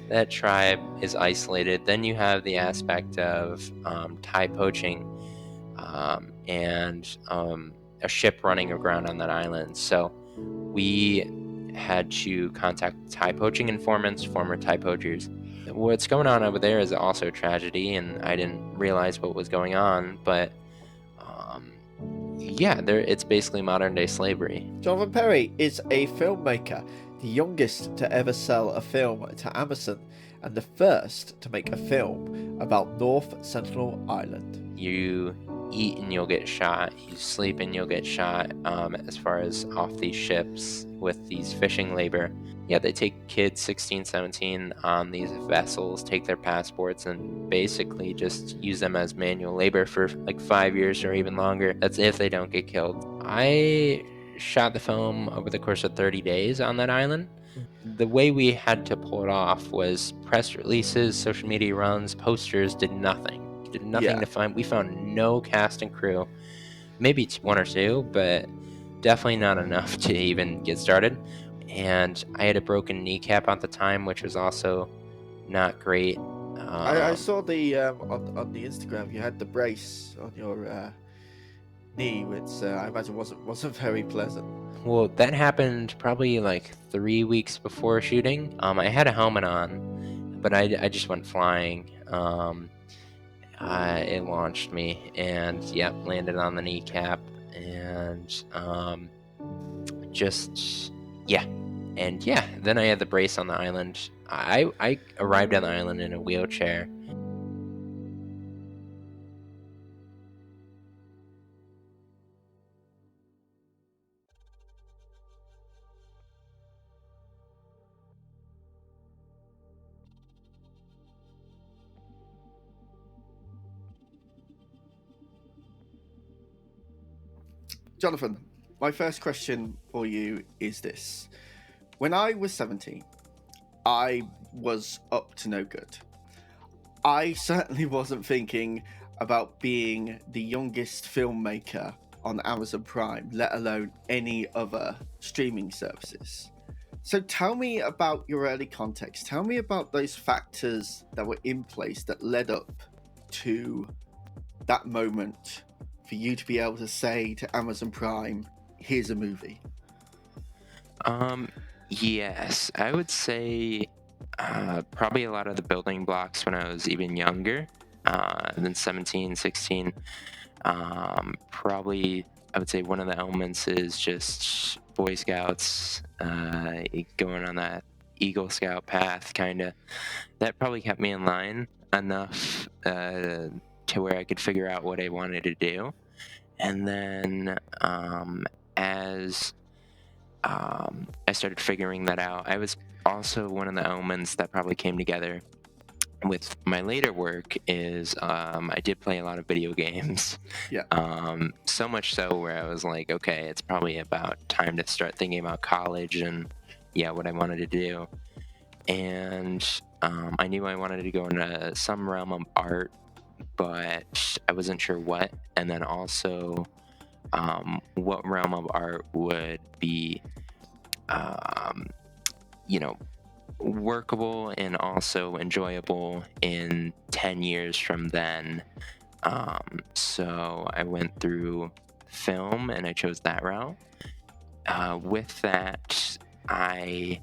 that tribe is isolated. Then you have the aspect of Thai poaching and a ship running aground on that island. So we had to contact Thai poaching informants, former Thai poachers. What's going on over there is also a tragedy, and I didn't realize what was going on, but yeah, it's basically modern day slavery. Joanthan Perry is a filmmaker, the youngest to ever sell a film to Amazon, and the first to make a film about North Sentinel Island. You eat and you'll get shot, you sleep and you'll get shot, as far as off these ships with these fishing labor. Yeah, they take kids 16, 17 on these vessels, take their passports, and basically just use them as manual labor for like 5 years or even longer. That's if they don't get killed. I shot the film over the course of 30 days on that island. The way we had to pull it off was press releases, social media runs, posters, did nothing. Did nothing Yeah. to find. We found no cast and crew, maybe one or two, but definitely not enough to even get started. And I had a broken kneecap at the time, which was also not great. I saw the on the Instagram you had the brace on your knee, which I imagine wasn't very pleasant. Well, that happened probably like 3 weeks before shooting. I had a helmet on, but I just went flying. It launched me, and yep, landed on the kneecap, and just yeah, and yeah. Then I had the brace on the island. I arrived on the island in a wheelchair. Joanthan, my first question for you is this. When I was 17, I was up to no good. I certainly wasn't thinking about being the youngest filmmaker on Amazon Prime, let alone any other streaming services. So tell me about your early context. Tell me about those factors that were in place that led up to that moment for you to be able to say to Amazon Prime, here's a movie. Yes, I would say probably a lot of the building blocks when I was even younger than 17, 16. Probably, I would say one of the elements is just Boy Scouts, going on that Eagle Scout path, kind of. That probably kept me in line enough to where I could figure out what I wanted to do. And then as I started figuring that out, I was also one of the elements that probably came together with my later work is I did play a lot of video games. Yeah. So much so where I was like, okay, it's probably about time to start thinking about college and yeah, what I wanted to do. And I knew I wanted to go into some realm of art, but I wasn't sure what. And then also what realm of art would be, you know, workable and also enjoyable in 10 years from then. So I went through film and I chose that route. With that, I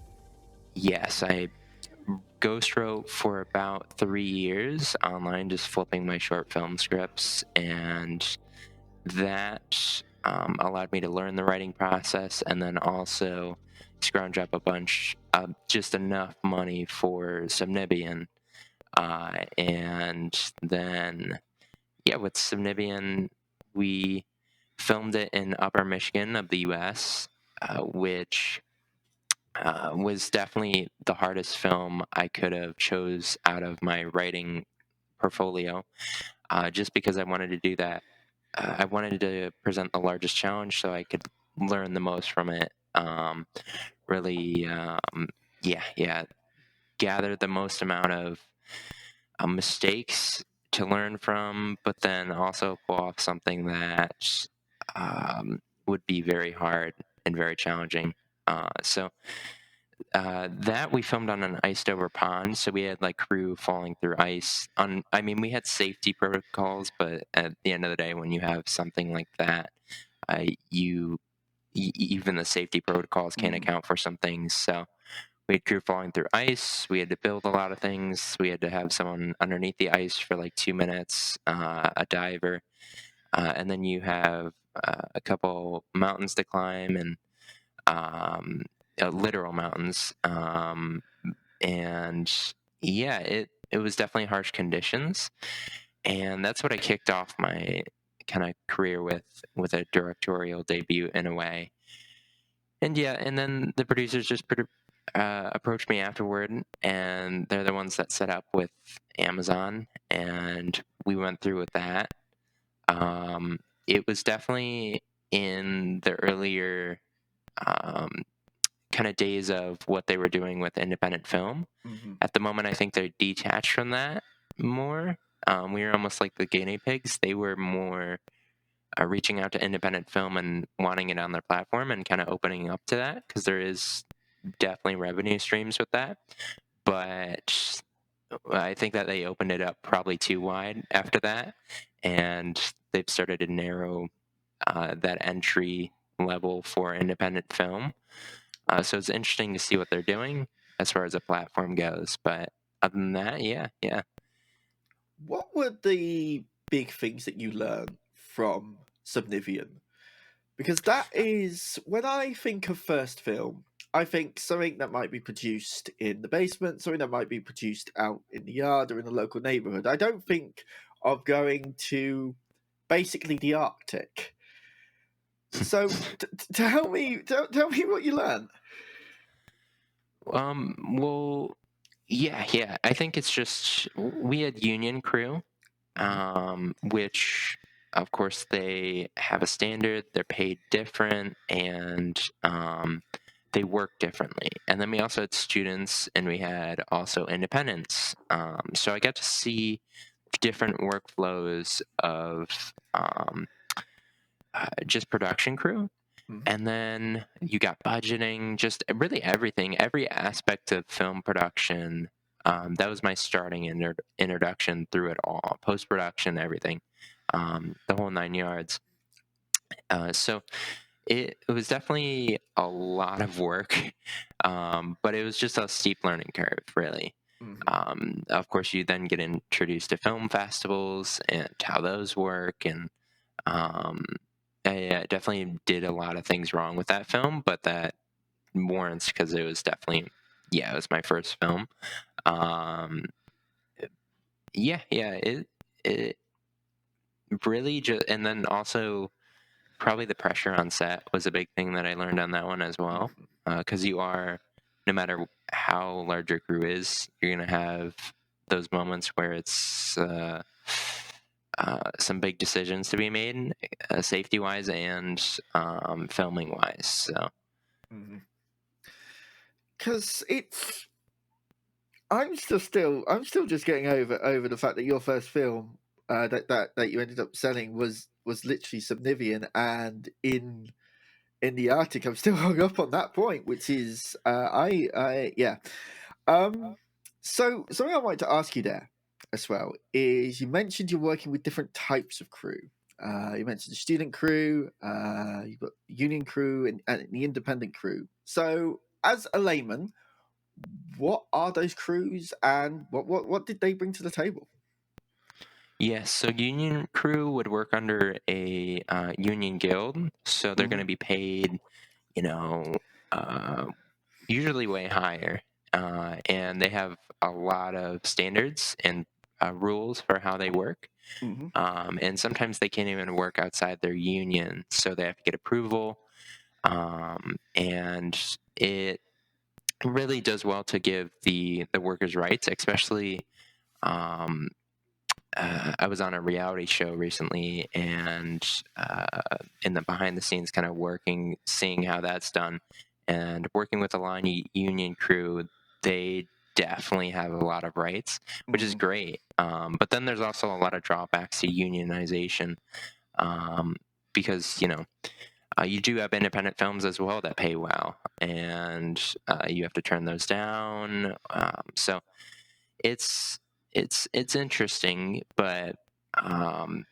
ghost wrote for about 3 years online, just flipping my short film scripts, and that allowed me to learn the writing process and then also scrounge up a bunch, just enough money for Subnibian. And then, yeah, with Subnibian, we filmed it in Upper Michigan of the U.S., which was definitely the hardest film I could have chose out of my writing portfolio, just because I wanted to do that. I wanted to present the largest challenge so I could learn the most from it. Really, gather the most amount of mistakes to learn from, but then also pull off something that would be very hard and very challenging. So That we filmed on an iced over pond, so we had like crew falling through ice. I mean, we had safety protocols, but at the end of the day, when you have something like that, even the safety protocols can't account for some things. So we had crew falling through ice. We had to build a lot of things. We had to have someone underneath the ice for like 2 minutes, a diver, and then you have a couple mountains to climb and um, literal mountains. And yeah, it was definitely harsh conditions, and that's what I kicked off my kind of career with a directorial debut in a way. And yeah, and then the producers just approached me afterward, and they're the ones that set up with Amazon, and we went through with that. It was definitely in the earlier um, kind of days of what they were doing with independent film. At the moment, I think they're detached from that more. We were almost like the guinea pigs. They were more reaching out to independent film and wanting it on their platform and kind of opening up to that because there is definitely revenue streams with that. But I think that they opened it up probably too wide after that, and they've started to narrow that entry level for independent film. So it's interesting to see what they're doing as far as a platform goes. But other than that, yeah. What were the big things that you learned from Subnivian? Because that is, when I think of first film, I think something that might be produced in the basement, something that might be produced out in the yard or in the local neighborhood. I don't think of going to basically the Arctic. So, tell me, tell me what you learned. Well, yeah. I think it's just we had union crew, which of course they have a standard. They're paid different, and they work differently. And then we also had students, and we had also independents. So I got to see different workflows of just production crew. And then you got budgeting, just really everything, every aspect of film production. That was my starting introduction through it all, post production, everything, the whole 9 yards. So it was definitely a lot of work, but it was just a steep learning curve, really. Of course, you then get introduced to film festivals and how those work, and um, I definitely did a lot of things wrong with that film, but that warrants because it was definitely, yeah, it was my first film. Um, yeah, it really just, and then also probably the pressure on set was a big thing that I learned on that one as well. Because you are, no matter how large your crew is, you're gonna have those moments where it's some big decisions to be made, safety wise and filming wise. So Because it's, I'm still just getting over the fact that your first film that you ended up selling was literally Subnivian, and in the Arctic. I'm still hung up on that point, which is I yeah. So something I wanted to ask you there as well is you mentioned you're working with different types of crew. You mentioned the student crew, you've got union crew, and the independent crew. So, as a layman, what are those crews, and what did they bring to the table? yes, so union crew would work under a union guild, so they're going to be paid, you know, uh, usually way higher, and they have a lot of standards and rules for how they work. And sometimes they can't even work outside their union, so they have to get approval. And it really does well to give the workers rights, especially. Um, I was on a reality show recently, and in the behind the scenes, kind of working, seeing how that's done, and working with a line union crew, they definitely have a lot of rights, which is great. But then there's also a lot of drawbacks to unionization, um, because You do have independent films as well that pay well, and you have to turn those down. So it's interesting, but um,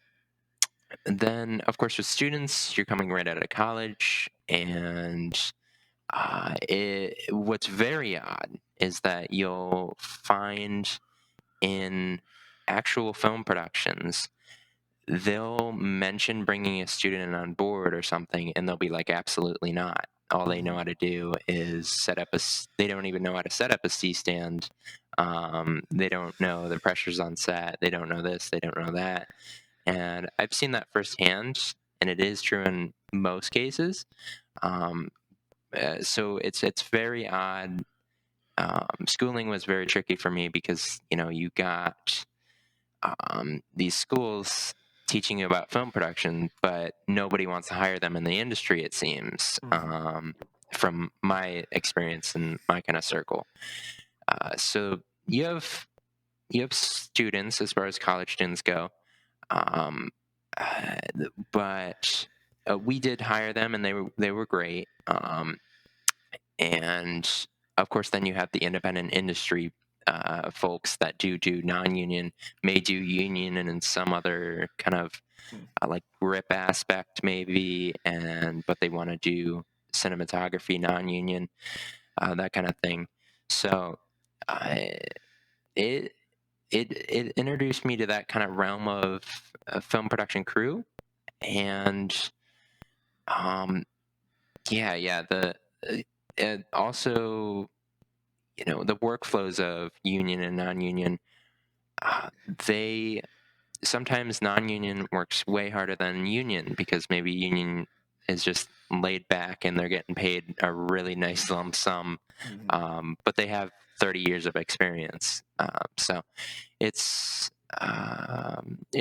then of course with students, you're coming right out of college, and what's very odd is that you'll find in actual film productions, they'll mention bringing a student in on board or something, and they'll be like, absolutely not. All they know Mhm. how to do is set up they don't even know how to set up a C stand. They don't know the pressures on set. They don't know this. They don't know that. And I've seen that firsthand, and it is true in most cases. Um, so it's very odd. Schooling was very tricky for me because you got these schools teaching you about film production, but nobody wants to hire them in the industry. It seems Mhm. from my experience and my kind of circle. So you have students as far as college students go, um, uh, but we did hire them, and they were great. And of course, then you have the independent industry folks that do non-union, may do union, and in some other kind of Mm. like grip aspect maybe, but they want to do cinematography non-union, that kind of thing. So uh, it it introduced me to that kind of realm of film production crew, and um, yeah, and also the workflows of union and non-union, uh, they sometimes non-union works way harder than union because maybe union is just laid back and they're getting paid a really nice lump sum, Mhm. but they have 30 years of experience. So it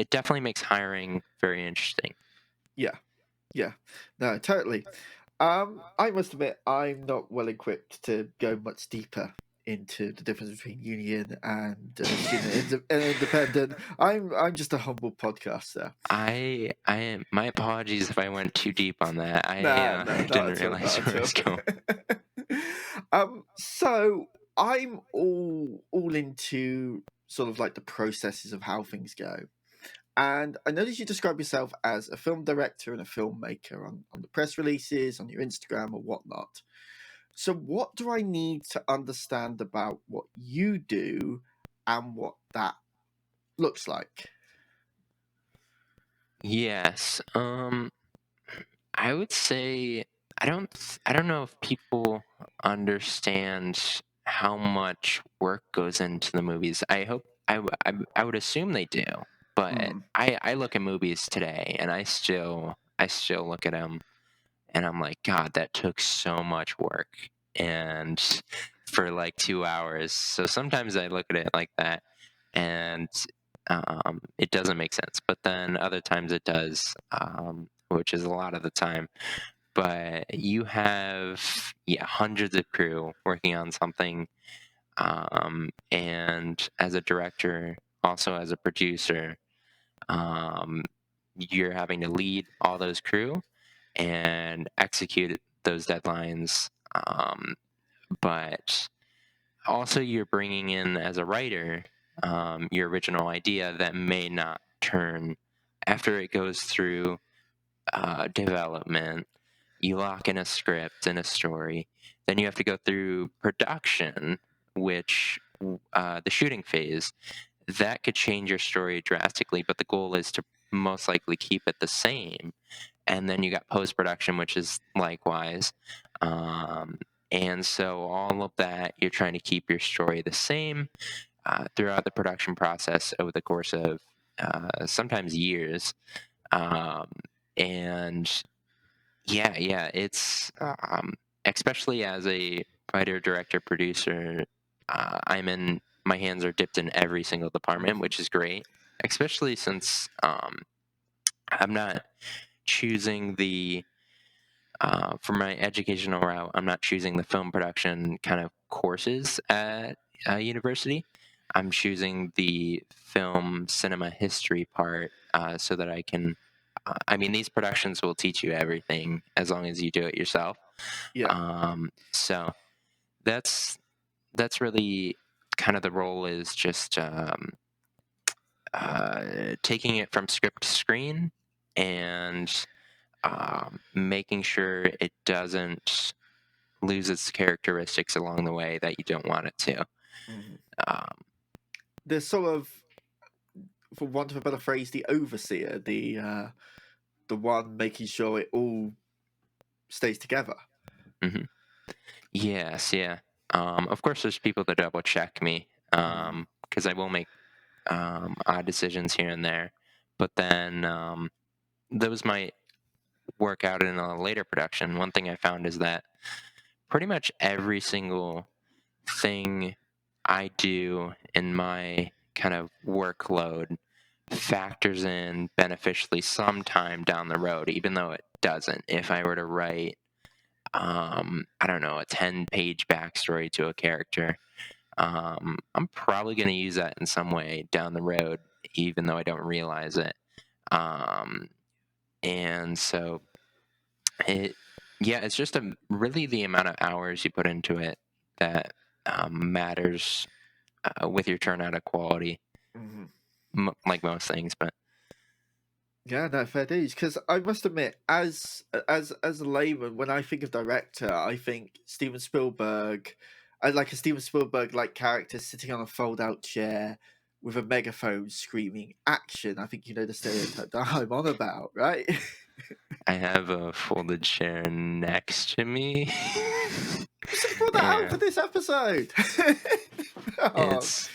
definitely makes hiring very interesting. Yeah, yeah, no, totally. I must admit, I'm not well equipped to go much deeper into the difference between union and independent. I'm just a humble podcaster. My apologies if I went too deep on that. I No, no, not didn't at all, realize not where at it was going. all. So I'm all into sort of like the processes of how things go. And I noticed you describe yourself as a film director and a filmmaker on the press releases, on your Instagram or whatnot. So, what do I need to understand about what you do and what that looks like? Yes. I would say I don't know if people understand how much work goes into the movies. I hope I would assume they do, but Mm, I look at movies today and I still look at them and I'm like, God, that took so much work and for like 2 hours. So sometimes I look at it like that, and it doesn't make sense. But then other times it does, which is a lot of the time. But you have hundreds of crew working on something, and as a director, also as a producer, um, you're having to lead all those crew and execute those deadlines. But also, you're bringing in as a writer your original idea that may not turn after it goes through development. You lock in a script and a story. Then you have to go through production, which the shooting phase that could change your story drastically. But the goal is to most likely keep it the same, and then you got post production, which is likewise. Um, and so all of that, you're trying to keep your story the same throughout the production process over the course of sometimes years. Um, and yeah, it's especially as a writer, director, producer, my hands are dipped in every single department, mhm, which is great, especially since I'm not choosing for my educational route, I'm not choosing the film production kind of courses at university. I'm choosing the film cinema history part so that I can I mean, these productions will teach you everything as long as you do it yourself. Yeah. So that's really kind of the role, is just taking it from script to screen and making sure it doesn't lose its characteristics along the way that you don't want it to. Mhm. Um, There's sort of, for want of a better phrase, the overseer, the one making sure it all stays together. mhm. Yes, yeah. Of course, there's people that double check me because I will make odd decisions here and there, but then those might work out in a later production. One thing I found is that pretty much every single thing I do in my kind of workload factors in beneficially sometime down the road, even though it doesn't. If I were to write, I don't know, a 10-page backstory to a character, I'm probably going to use that in some way down the road, even though I don't realize it. And so it, yeah, it's just really the amount of hours you put into it that matters with your turnout of quality, Mhm. like most things. But Yeah, no, fair dues. Because I must admit, as a layman, when I think of director, I think Steven Spielberg. I like a Steven Spielberg like character sitting on a fold out chair with a megaphone screaming action. I think you know the stereotype that I'm on about, right? I have a folded chair next to me. You should have brought that out for And this episode. Oh. it's,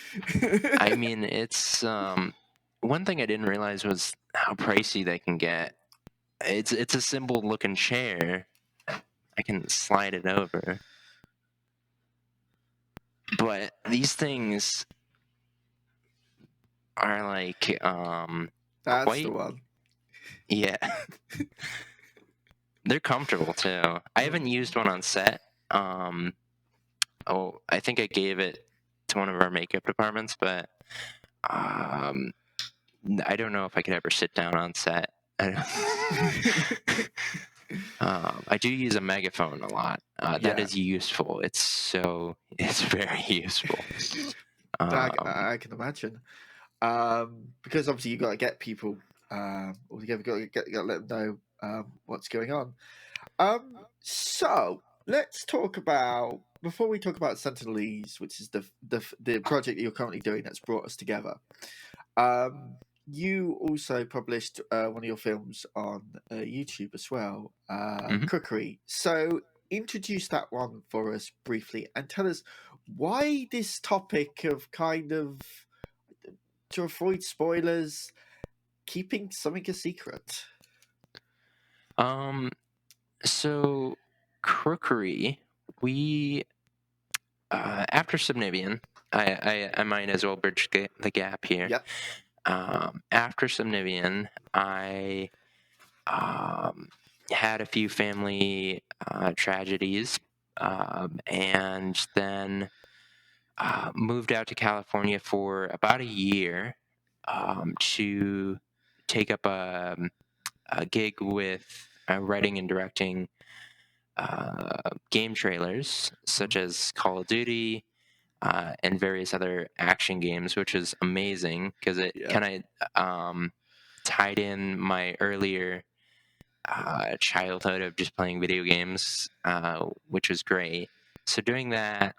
I mean, it's one thing I didn't realize was how pricey they can get. It's a simple looking chair. I can slide it over. But these things are like That's the quite, one. yeah. They're comfortable too. I haven't used one on set. Um I think I gave it to one of our makeup departments, but um I don't know if I could ever sit down on set. I do use a megaphone a lot. That Yeah, is useful. It's very useful. Um, I can imagine. Because obviously you got to get people all together. Got to let them know what's going on. So let's talk about before we talk about Sentinelese, which is the project that you're currently doing that's brought us together. You also published one of your films on YouTube as well, mhm. Cookery. So introduce that one for us briefly and tell us why this topic of kind of, to avoid spoilers, keeping something a secret. um, so Crookery, we after Subnivian, I might as well bridge the gap here. Yep. After Subnivian, I had a few family tragedies, and then moved out to California for about a year to take up a gig with writing and directing game trailers such as Call of Duty and various other action games, which is amazing because it Yeah. kind of tied in my earlier childhood of just playing video games, which was great. So doing that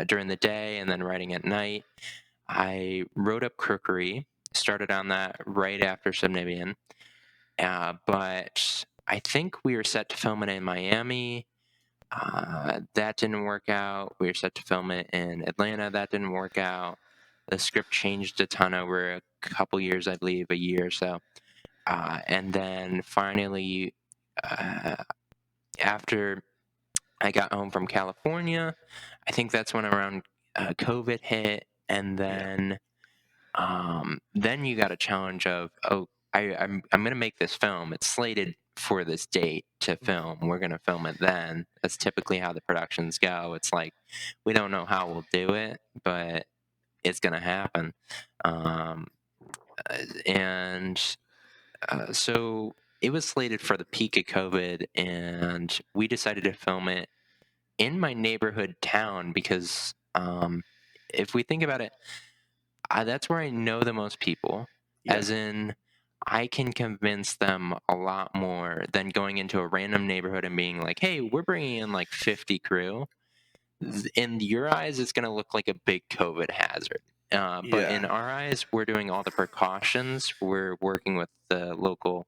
during the day and then writing at night, I wrote up Crookery, started on that right after Subnivian, but I think we were set to film it in Miami. That didn't work out. We were set to film it in Atlanta. That didn't work out. The script changed a ton over a couple years, I believe, a year or so. And then finally, after I got home from California, I think that's when around COVID hit, and Yeah. then you got a challenge of, oh, I'm going to make this film. It's slated for this date to film. We're going to film it then. That's typically how the productions go. It's like we don't know how we'll do it, but it's going to happen. Um, and So it was slated for the peak of COVID, and we decided to film it in my neighborhood town because if we think about it, that's where I know the most people. Yeah. As in, I can convince them a lot more than going into a random neighborhood and being like, "Hey, we're bringing in like 50 crew." In your eyes, it's going to look like a big COVID hazard. But in Yeah. our eyes, we're doing all the precautions. We're working with the local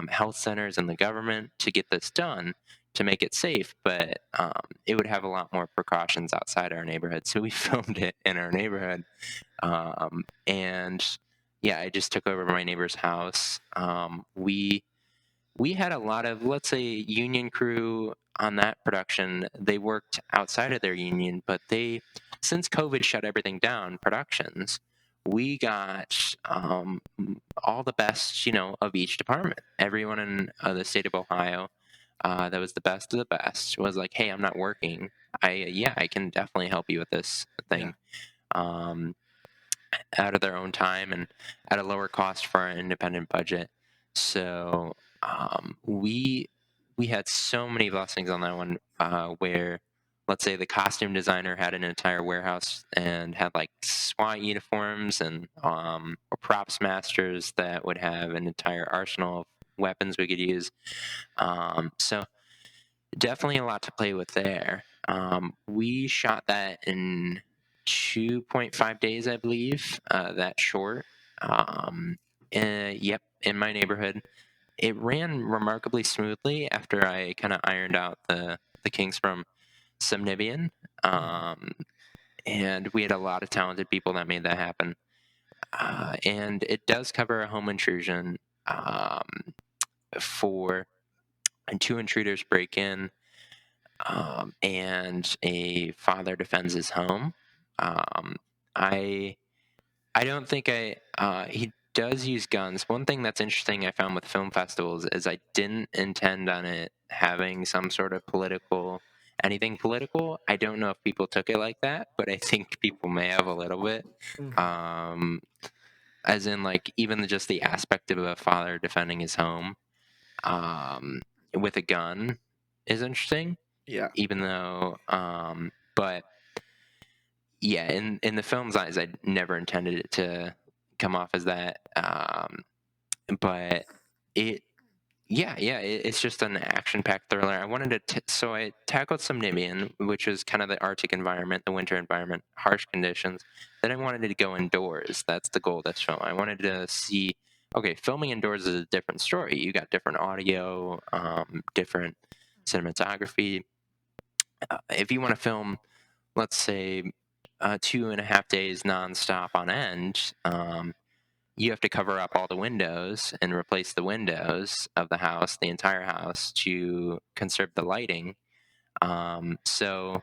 health centers and the government to get this done to make it safe, but it would have a lot more precautions outside our neighborhood. So we filmed it in our neighborhood. And yeah, I just took over my neighbor's house. We had a lot of, let's say, union crew on that production. They worked outside of their union, but since COVID shut everything down, productions, we got all the best, of each department. Everyone in the state of Ohio that was the best of the best was like, "Hey, I'm not working. I can definitely help you with this Yeah. thing." Um, Out of their own time and at a lower cost for our independent budget. So we had so many blessings on that one where let's say the costume designer had an entire warehouse and had like SWAT uniforms and or props masters that would have an entire arsenal of weapons we could use. So definitely a lot to play with there. We shot that in 2.5 days, I believe, that short. Yep, in my neighborhood. It ran remarkably smoothly after I kind of ironed out the kinks from Semnivian. Mhm. Um, and we had a lot of talented people that made that happen. And it does cover a home intrusion for and two intruders break in and a father defends his home. Um, I I don't think he does use guns. One thing that's interesting I found with film festivals is I didn't intend on it having some sort of anything political. I don't know if people took it like that, but I think people may have a little bit. Mhm. Um, as in, like, even just the aspect of a father defending his home um, with a gun is interesting Yeah. even though but yeah, in the film's eyes I never intended it to come off as that but it it's just an action-packed thriller. I wanted so I tackled some Namibian, which is kind of the Arctic environment, the winter environment, harsh conditions. Then I wanted to go indoors. That's the goal of this film. I wanted to see, okay, filming indoors is a different story. You got different audio, different cinematography. If you want to film, let's say, 2.5 days nonstop on end, you have to cover up all the windows and replace the windows of the house, the entire house, to conserve the lighting. So,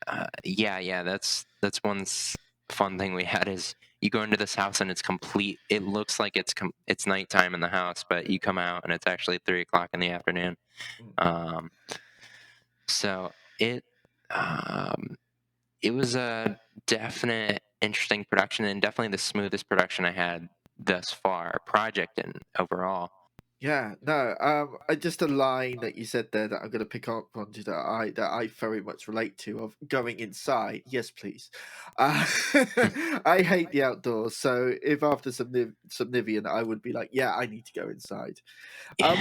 that's fun thing we had is you go into this house and it's complete. It looks like it's nighttime in the house, but you come out and it's actually 3 o'clock in the afternoon. Mm. Um, so it um, it was a definite interesting production and definitely the smoothest production I had thus far, project and overall. Yeah, no, just a line that you said there that I'm going to pick up on to that I very much relate to of going inside. Yes, please. Uh, I hate the outdoors, so if after Subnivian, I would be like, yeah, I need to go inside. Um,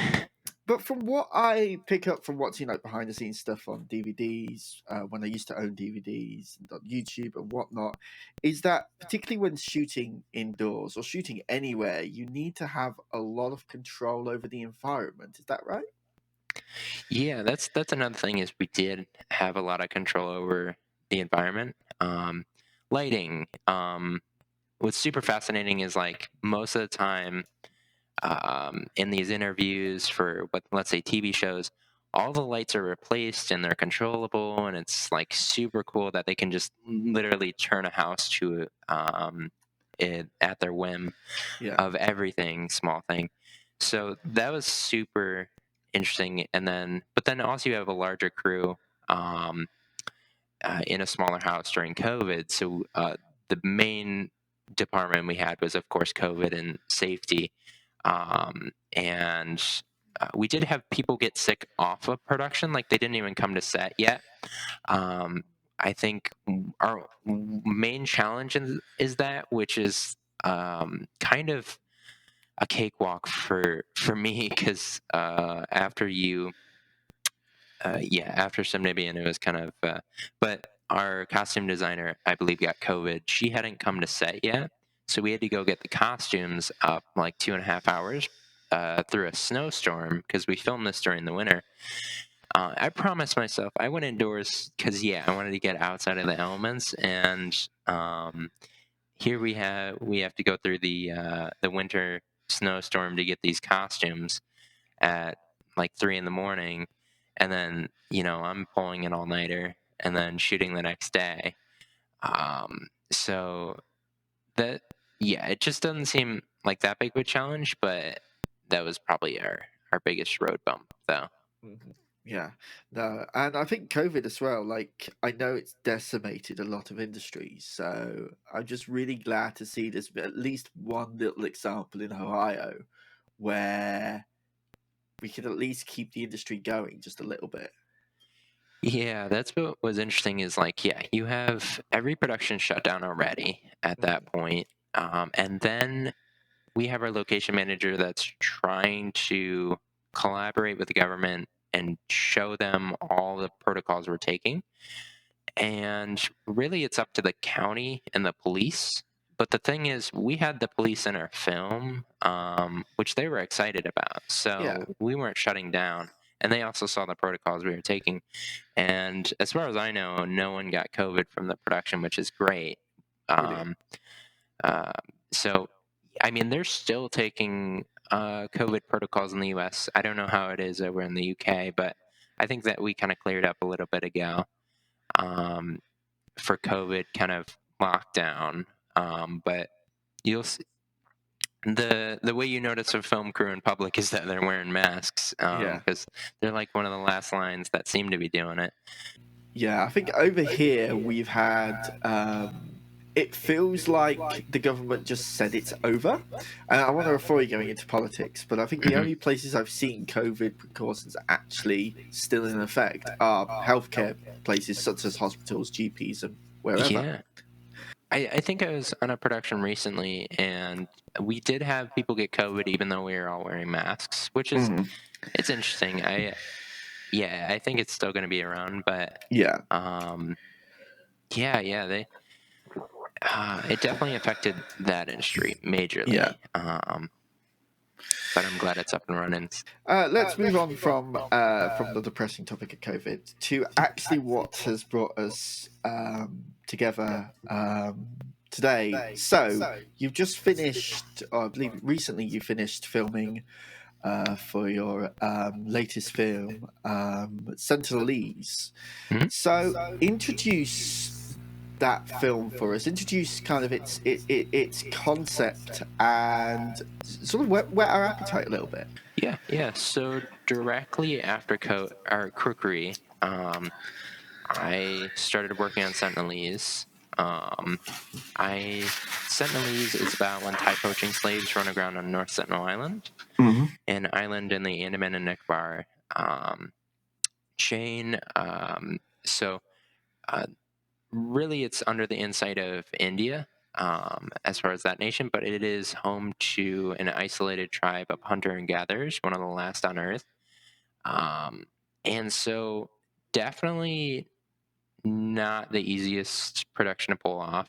but from what I pick up from watching like behind the scenes stuff on DVDs, when I used to own DVDs and on YouTube and whatnot, is that particularly when shooting indoors or shooting anywhere, you need to have a lot of control over the environment. Is that right? Yeah, that's another thing is we did have a lot of control over the environment. Lighting. What's super fascinating is like most of the time in these interviews for what let's say TV shows, all the lights are replaced and they're controllable, and it's like super cool that they can just literally turn a house to it at their whim Yeah, of everything, small thing. So that was super interesting. And but then also you have a larger crew um, in a smaller house during COVID. So the main department we had was, of course, COVID and safety. And we did have people get sick off of production, like they didn't even come to set yet. I think our main challenge is that, which is kind of a cakewalk for me, because after you after Simnibian, it was kind of but our costume designer, I believe, got COVID. She hadn't come to set yet, so we had to go get the costumes up like 2.5 hours through a snowstorm, because we filmed this during the winter. I promised myself I went indoors because I wanted to get outside of the elements, and here we have to go through the winter snowstorm to get these costumes at like 3 in the morning, and then I'm pulling an all nighter and then shooting the next day. So that it just doesn't seem like that big of a challenge, but that was probably our biggest road bump, though. Mhm. Yeah, no, and I think COVID as well. Like, I know it's decimated a lot of industries, so I'm just really glad to see there's at least one little example in Ohio where we can at least keep the industry going just a little bit. Yeah, that's what was interesting is like, you have every production shut down already at that point. And then we have our location manager that's trying to collaborate with the government and show them all the protocols we're taking. And really, it's up to the county and the police. But the thing is, we had the police in our film, which they were excited about. Yeah, So we weren't shutting down. And they also saw the protocols we were taking. And as far as I know, no one got COVID from the production, which is great. brilliant. Um, uh, so, I mean, they're still taking COVID protocols in the US. I don't know how it is over in the UK, but I think that we kind of cleared up a little bit ago um, for COVID kind of lockdown. But you'll see, the way you notice a film crew in public is that they're wearing masks, Yeah. because they're like one of the last lines that seem to be doing it. Yeah, I think over here we've had. It feels like the government just said it's over, and I want to avoid going into politics, but I think the Mhm. only places I've seen COVID precautions actually still in effect are healthcare places such as hospitals, GPs, and wherever. Yeah. I think I was on a production recently, and we did have people get COVID even though we were all wearing masks, which is Mhm. it's interesting. I think it's still going to be around, but Yeah, um, they it definitely affected that industry yeah. majorly. But I'm glad it's up and running. Let's move on from the depressing topic of COVID to actually what has brought us together today. So you've just finished, or I believe recently you finished filming for your latest film, Sentinelese. Mhm. So introduce that film for us. Introduce kind of its concept and sort of whet our appetite a little bit. Yeah. So directly after our Crookery, I started working on Sentinelese. Um, Sentinelese is about when Thai poaching slaves run aground on North Sentinel Island, Mm-hmm. an island in the Andaman and Nicobar chain. So uh, really, it's under the insight of India, as far as that nation, but it is home to an isolated tribe of hunter and gatherers, one of the last on Earth. Um, and so, definitely not the easiest production to pull off.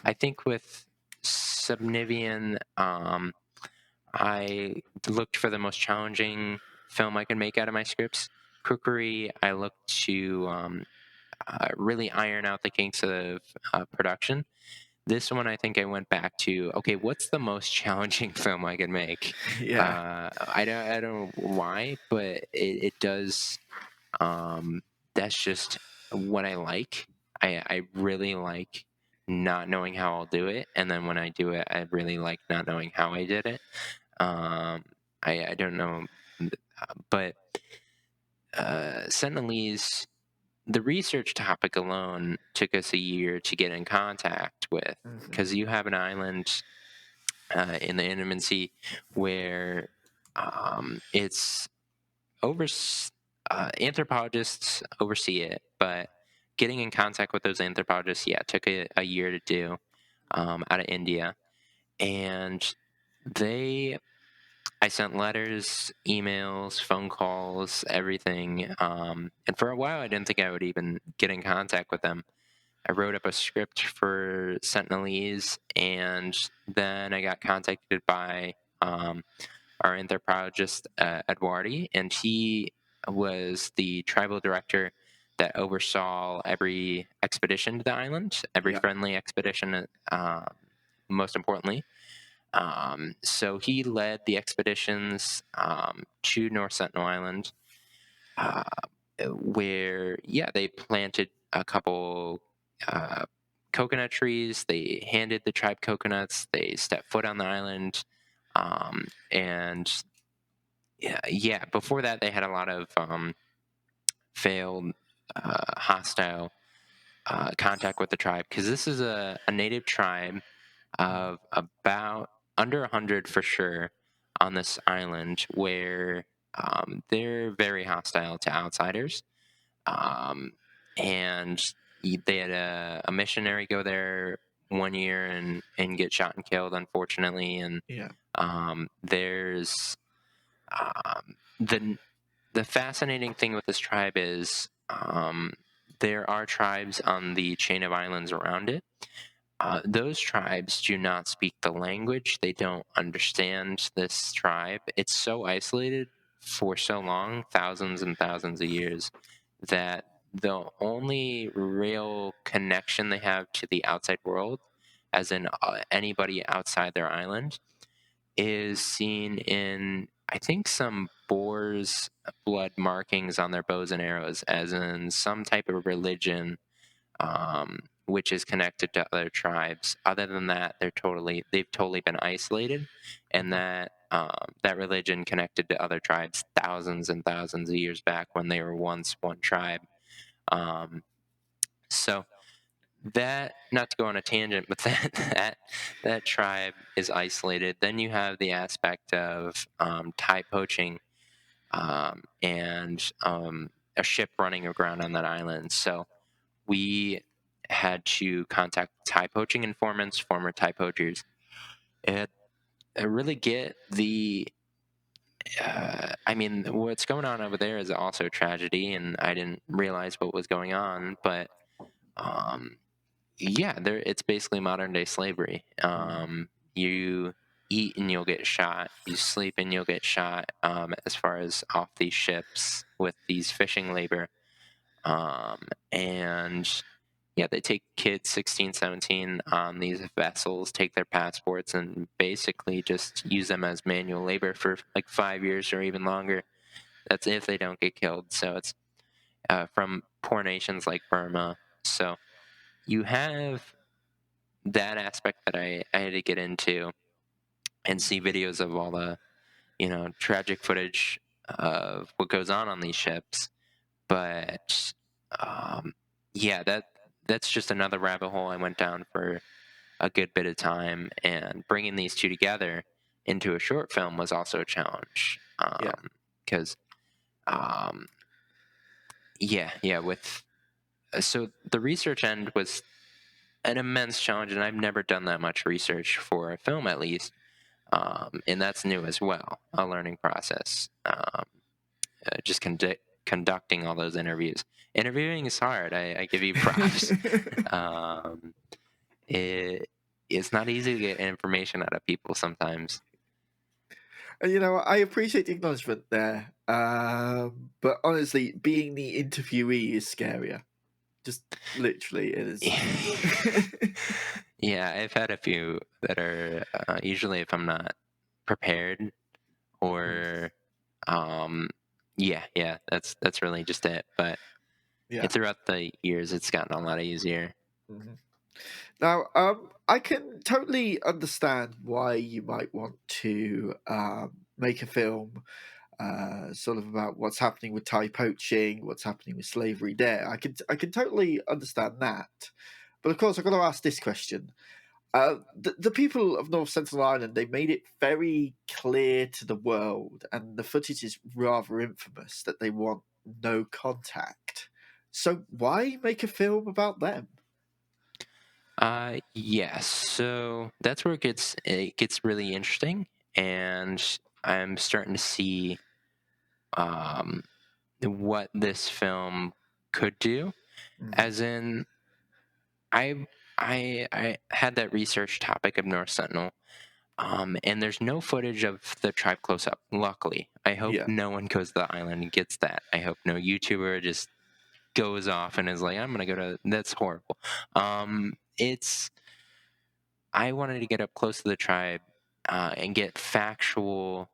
I think with Subnivian, I looked for the most challenging film I could make out of my scripts. Cookery, I looked to really iron out the kinks of production. This one, I think I went back to, okay, what's the most challenging film I could make? Yeah. I don't know why, but it does. That's just what I like. I really like not knowing how I'll do it, and then when I do it, I really like not knowing how I did it. I don't know, but Sentinelese, the research topic alone took us a year to get in contact with, Mhm. because you have an island in the Andaman Sea, where it's over anthropologists oversee it, but getting in contact with those anthropologists, yeah, took a year to do, out of India. And they I sent letters, emails, phone calls, everything. And for a while, I didn't think I would even get in contact with them. I wrote up a script for Sentinelese, and then I got contacted by our anthropologist, Edwardi, and he was the tribal director that oversaw every expedition to the island, every Yeah. friendly expedition, most importantly. So he led the expeditions to North Sentinel Island, uh, where, yeah, they planted a couple coconut trees. They handed the tribe coconuts. They stepped foot on the island. And yeah, before that, they had a lot of failed, hostile contact with the tribe, because this is a native tribe of about under 100 for sure on this island, where they're very hostile to outsiders. Um, and they had a missionary go there one year and get shot and killed, unfortunately. And Yeah. there's the fascinating thing with this tribe is there are tribes on the chain of islands around it. Those tribes do not speak the language. They don't understand this tribe. It's so isolated for so long, thousands and thousands of years, that the only real connection they have to the outside world, as in anybody outside their island, is seen in, I think, some boars' blood markings on their bows and arrows, as in some type of religion, which is connected to other tribes. Other than that, they've totally been isolated, and that religion connected to other tribes thousands and thousands of years back when they were once one tribe. Um, so that, not to go on a tangent, but that tribe is isolated. Then you have the aspect of Thai poaching, and a ship running aground on that island. So we had to contact Thai poaching informants, former Thai poachers, and really get the. I mean, what's going on over there is also tragedy, and I didn't realize what was going on. But um, yeah, it's basically modern day slavery. You eat and you'll get shot. You sleep and you'll get shot. As far as off these ships with these fishing labor, and yeah, they take kids 16, 17 on these vessels, take their passports, and basically just use them as manual labor for like 5 years or even longer. That's if they don't get killed. So it's from poor nations like Burma. So you have that aspect that I had to get into and see videos of all the, tragic footage of what goes on these ships. But yeah, that's just another rabbit hole I went down for a good bit of time, and bringing these two together into a short film was also a challenge. Yeah. Because yeah, with so the research end was an immense challenge, and I've never done that much research for a film, at least. And that's new as well, a learning process. Just conducting all those interviews. Interviewing is hard. I give you props. um, it's not easy to get information out of people sometimes. I appreciate the acknowledgement there. But honestly, being the interviewee is scarier. Just literally, it is. Yeah, I've had a few that are usually, if I'm not prepared, or yeah, that's really just it. But Yeah. throughout the years, it's gotten a lot easier. Mhm. Now, I can totally understand why you might want to make a film sort of about what's happening with Thai poaching, what's happening with slavery there. I can totally understand that. But of course, I've got to ask this question. The people of North Sentinel Island, they made it very clear to the world, and the footage is rather infamous, that they want no contact. So why make a film about them? Yes. So that's where it gets really interesting, and I'm starting to see um, what this film could do. Mm. As in, I I had that research topic of North Sentinel, and there's no footage of the tribe close up. Luckily, I hope Yeah, no one goes to the island and gets that. I hope no YouTuber just goes off and is like, "I'm gonna go to." That's horrible. It's I wanted to get up close to the tribe and get factual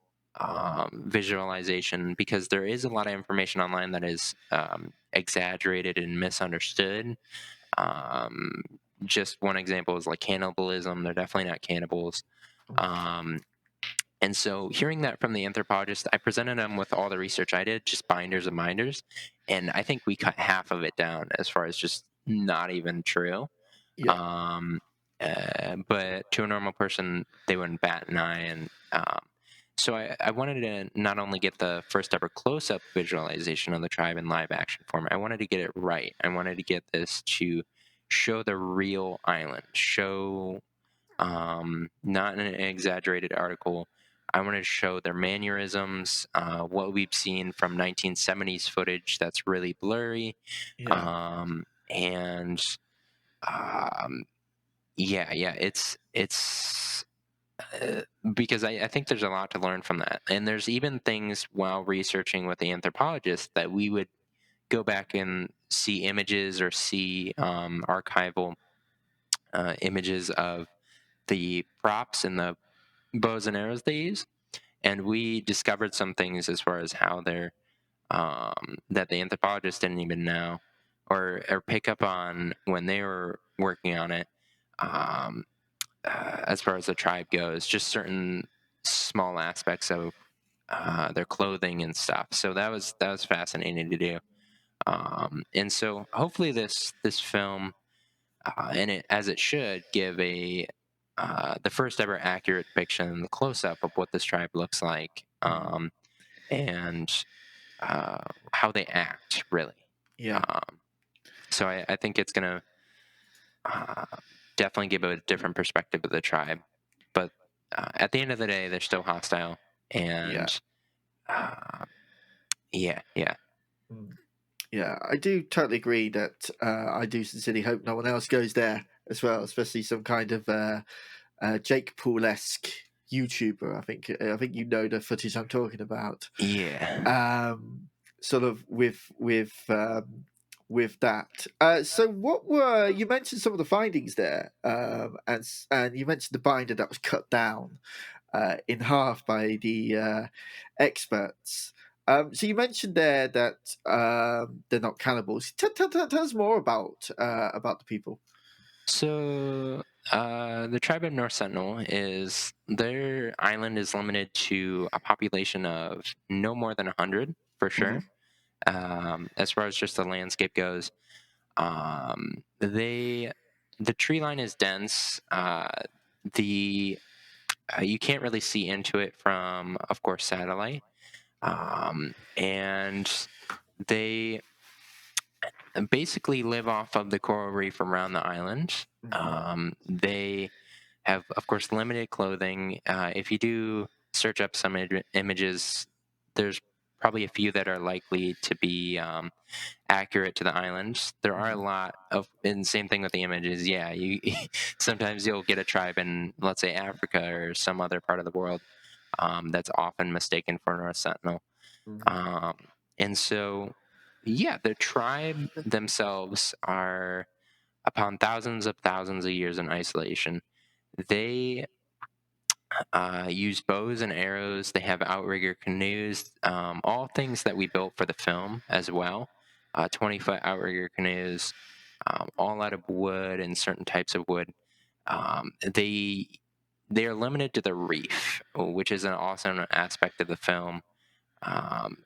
visualization, because there is a lot of information online that is exaggerated and misunderstood. Um, just one example is like cannibalism. They're definitely not cannibals. Um, and so, hearing that from the anthropologist, I presented him with all the research I did, just binders and binders, and I think we cut half of it down as far as just not even true. yeah, Um, but to a normal person, they wouldn't bat an eye. And so I wanted to not only get the first ever close up visualization of the tribe in live action form, I wanted to get it right. I wanted to get this to show the real island, show not an exaggerated article. I wanted to show their mannerisms, what we've seen from 1970s footage that's really blurry, yeah, and um, yeah, it's because I think there's a lot to learn from that, and there's even things while researching with the anthropologist that we would go back and see images or see archival images of the props and the bows and arrows they use, and we discovered some things as far as how they're that the anthropologist didn't even know or pick up on when they were working on it. Um, as far as the tribe goes, just certain small aspects of their clothing and stuff. So that was fascinating to do. And so hopefully this film, and it as it should, give a the first ever accurate depiction, the close up of what this tribe looks like, mm, and how they act really. yeah, Um, so I think it's gonna uh, definitely give a different perspective of the tribe. But at the end of the day, they're still hostile, yeah. and uh, yeah. Mm. Yeah, I do totally agree that I do sincerely hope no one else goes there as well, especially some kind of Jake Paul esque YouTuber. I think you know the footage I'm talking about. Yeah. Um, sort of with that. So, what were you mentioned some of the findings there, and you mentioned the binder that was cut down in half by the experts. So you mentioned there that they're not cannibals. Tell us more about the people. So the tribe of North Sentinel is their island is limited to a population of no more than 100 for Hmm. sure. As far as just the landscape goes, they the tree line is dense. The You can't really see into it from, of course, satellite. And they basically live off of the coral reef around the island. Hmm. They have, of course, limited clothing. If you do search up some images, there's probably a few that are likely to be accurate to the island. There are a Hmm. lot of, and same thing with the images. Yeah, you sometimes you'll get a tribe in, let's say, Africa or some other part of the world that's often mistaken for North Sentinel. Hmm. And so, yeah, the tribe themselves are, upon thousands of years in isolation, they use bows and arrows. They have outrigger canoes, all things that we built for the film as well. 20-foot outrigger canoes, all out of wood and certain types of wood. They are limited to the reef, which is an awesome aspect of the film. Um,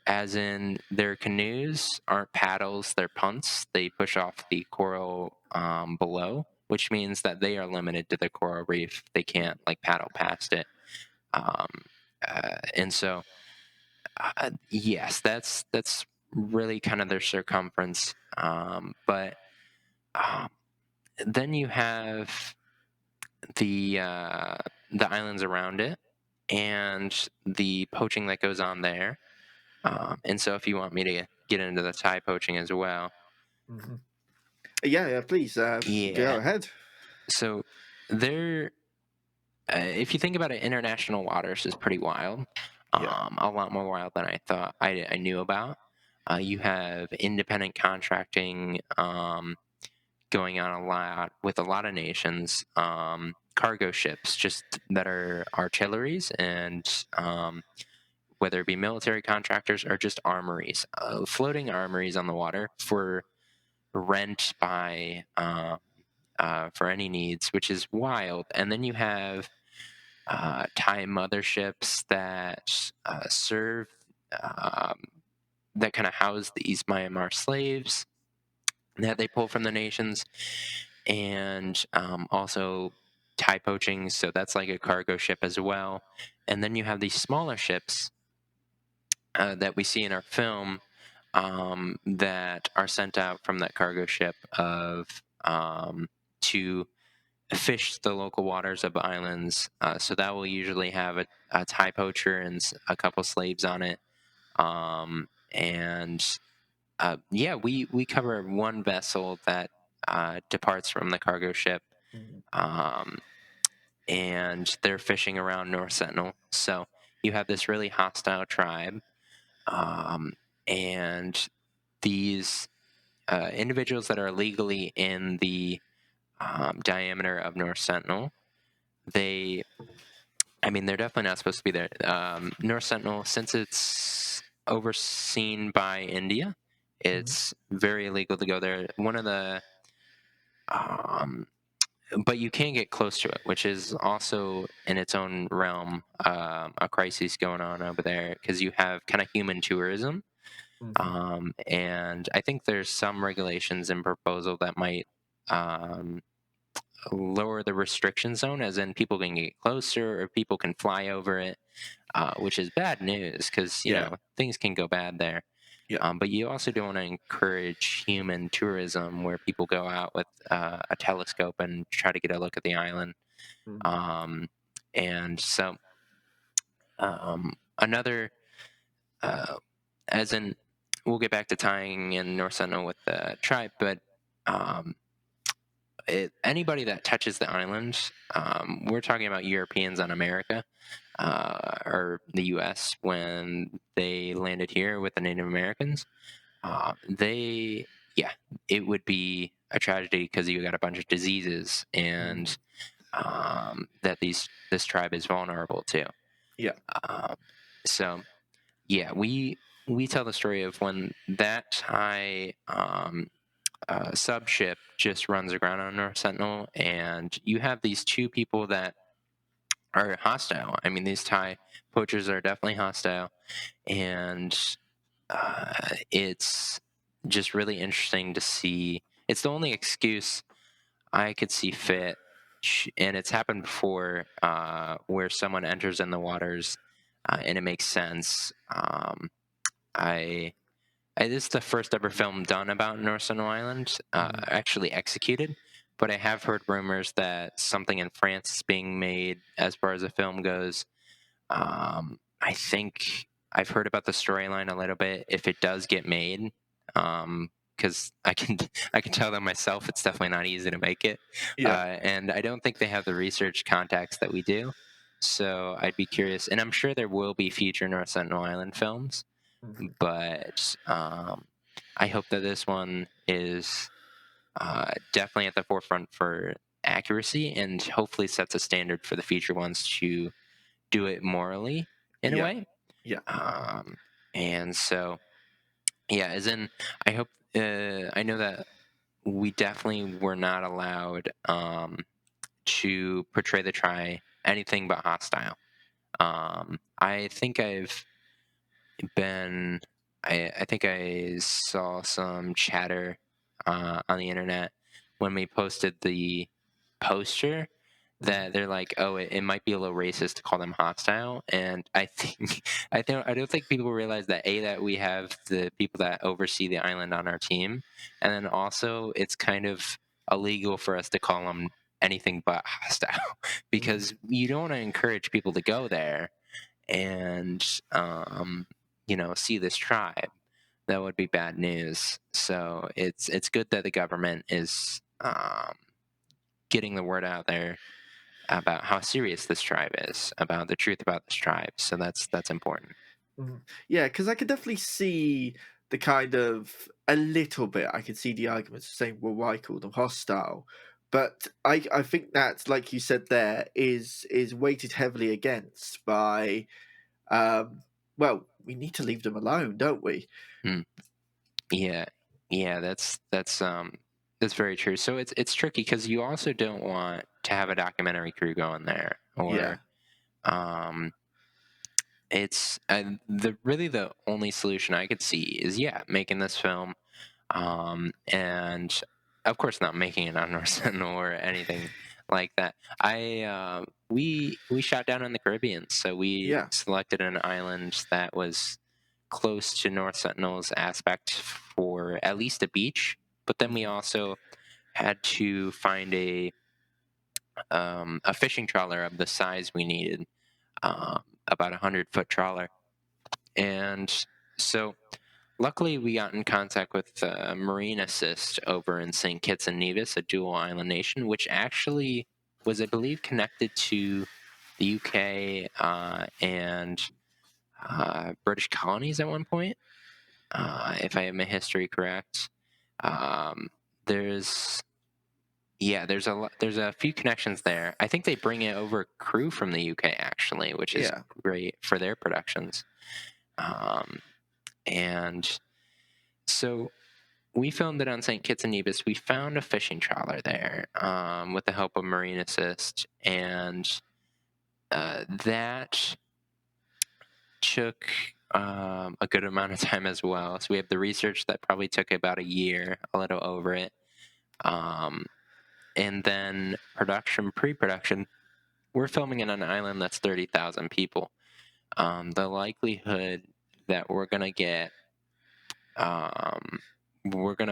as in, their canoes aren't paddles; they're punts. They push off the coral below, which means that they are limited to the coral reef. They can't like paddle past it. Um, and so, yes, that's really kind of their circumference. But um, then you have the uh, the islands around it and the poaching that goes on there. And so, if you want me to get into the Thai poaching as well, Mm-hmm. Yeah, please go yeah. ahead. So there, if you think about it, international waters is pretty wild. Yeah. A lot more wild than I thought I knew about. You have independent contracting going on a lot with a lot of nations. Cargo ships, just that are artilleries, and whether it be military contractors or just armories, floating armories on the water for rent by for any needs, which is wild. And then you have Thai motherships that serve, um, that kind of house these Myanmar slaves that they pull from the nations, and also Thai poaching. So that's like a cargo ship as well. And then you have these smaller ships that we see in our film that are sent out from that cargo ship of to fish the local waters of islands. So that will usually have a Thai poacher and a couple slaves on it. And yeah, we cover one vessel that departs from the cargo ship, Mhm. um, and they're fishing around North Sentinel. So you have this really hostile tribe, um, and these individuals that are legally in the diameter of North Sentinel. They, I mean, they're definitely not supposed to be there. North Sentinel, since it's overseen by India, Mhm. it's very illegal to go there. One of the, um, but you can get close to it, which is also in its own realm a crisis going on over there because you have kind of human tourism. Mhm. And I think there's some regulations in proposal that might um, lower the restriction zone, as in people can get closer or people can fly over it, which is bad news because Yeah. things can go bad there. Yeah. But you also don't want to encourage human tourism where people go out with a telescope and try to get a look at the island. Mhm. Um, and so another, uh, as in, we'll get back to tying in North Sentinel with the tribe, but um, anybody that touches the island, we're talking about Europeans on America or the U.S. when they landed here with the Native Americans. They, yeah, it would be a tragedy because you got a bunch of diseases and Mhm. that this tribe is vulnerable to. Yeah. Um, so yeah, we tell the story of when that Thai sub ship just runs aground on North Sentinel, and you have these two people that are hostile. I mean, these Thai poachers are definitely hostile, and it's just really interesting to see. It's the only excuse I could see fit, and it's happened before, where someone enters in the waters, and it makes sense. I this is the first ever film done about North Sentinel Island, Mhm. actually executed. But I have heard rumors that something in France is being made as far as the film goes. I think I've heard about the storyline a little bit. If it does get made, because I can I can tell them myself, it's definitely not easy to make it, Yeah. and I don't think they have the research contacts that we do. So I'd be curious, and I'm sure there will be future North Sentinel Island films, Mhm. but I hope that this one is definitely at the forefront for accuracy and hopefully sets a standard for the future ones to do it morally in a Yeah. way. Yeah. Um, and so, yeah, as in, I hope, I know that we definitely were not allowed to portray the try anything but hostile. I think been, I think I saw some chatter on the internet when we posted the poster that they're like, oh, it might be a little racist to call them hostile. And I think I don't think people realize that that we have the people that oversee the island on our team, and then also it's kind of illegal for us to call them anything but hostile because you don't want to encourage people to go there and see this tribe. That would be bad news. So it's good that the government is getting the word out there about how serious this tribe is, about the truth about this tribe. So that's important. Yeah, because I could definitely see the kind of a little bit. I could see the arguments saying, "Well, why call them hostile?" But I think that, like you said, there is weighted heavily against by, well, we need to leave them alone, don't we? Mm. Yeah, yeah, that's very true. So it's tricky because you also don't want to have a documentary crew going there, Yeah, or it's the only solution I could see is making this film, and of course not making it on North Sentinel or anything like that. We shot down in the Caribbean, so we yeah, selected an island that was close to North Sentinel's aspect for at least a beach, but then we also had to find a fishing trawler of the size we needed, about 100-foot trawler. And so luckily we got in contact with Marine Assist over in St. Kitts and Nevis, a dual island nation, which actually was, I believe, connected to the UK and British colonies at one point, if I have my history correct. Um, there's there's a few connections there. I think they bring it over crew from the UK actually, which is yeah. great for their productions. Um, and so we filmed it on St. Kitts and Nevis. We found a fishing trawler there with the help of Marine Assist, and that took a good amount of time as well. So we have the research that probably took about a year, a little over it. And then pre-production, we're filming in an island that's 30,000 people. The likelihood that we're gonna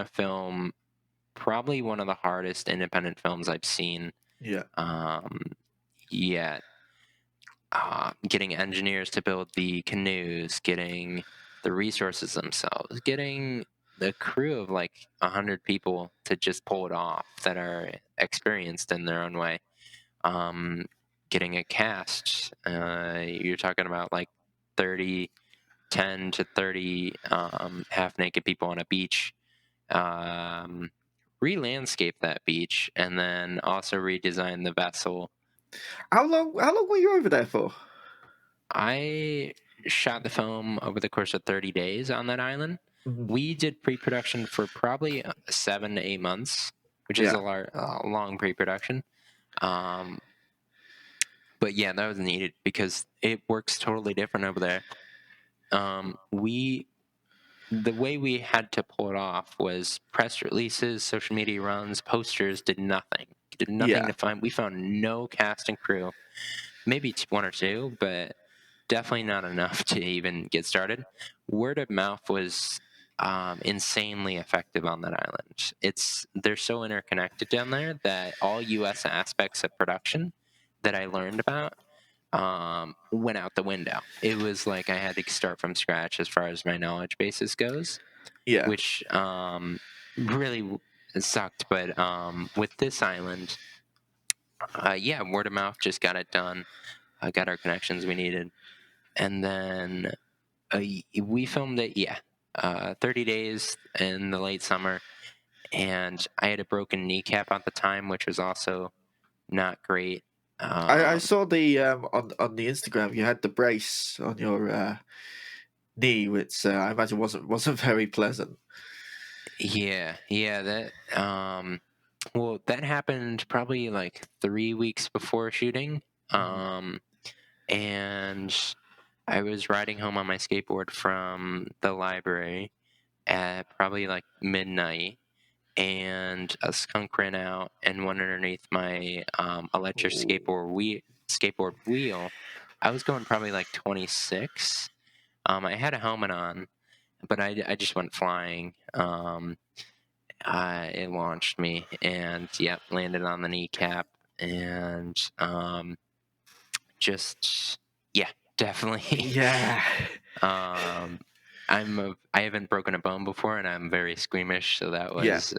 film probably one of the hardest independent films I've seen Yeah. um, yet. Getting engineers to build the canoes, getting the resources themselves, getting the crew of like 100 people to just pull it off that are experienced in their own way. Um, Getting a cast, you're talking about like 30, 10 to 30 half naked people on a beach. Re-landscape that beach and then also redesign the vessel. How long were you over there for? I shot the film over the course of 30 days on that island. Mhm. We did pre-production for probably 7 to 8 months, which is Yeah, a long pre-production. Um, but yeah, that was needed because it works totally different over there. We The way we had to pull it off was press releases, social media runs, posters. Did nothing. Did nothing yeah, to find. We found no cast and crew. Maybe one or two, but definitely not enough to even get started. Word of mouth was insanely effective on that island. They're so interconnected down there that all U.S. aspects of production that I learned about went out the window. It was like I had to start from scratch as far as my knowledge basis goes, yeah. which really sucked. But with this island, word of mouth just got it done. Got our connections we needed, and then we filmed it. 30 days in the late summer, and I had a broken kneecap at the time, which was also not great. I Um, saw the on the Instagram you had the brace on your knee, which I imagine wasn't very pleasant. yeah, that happened probably like 3 weeks before shooting. Mhm. Um, and I was riding home on my skateboard from the library at probably like midnight, and a skunk ran out and went underneath my electric Oh. skateboard wheel. I was going probably like 26. I had a helmet on, but I just went flying. It launched me and yep, landed on the kneecap and just yeah, definitely. Yeah. um, I haven't broken a bone before, and I'm very squeamish, so that Yeah. was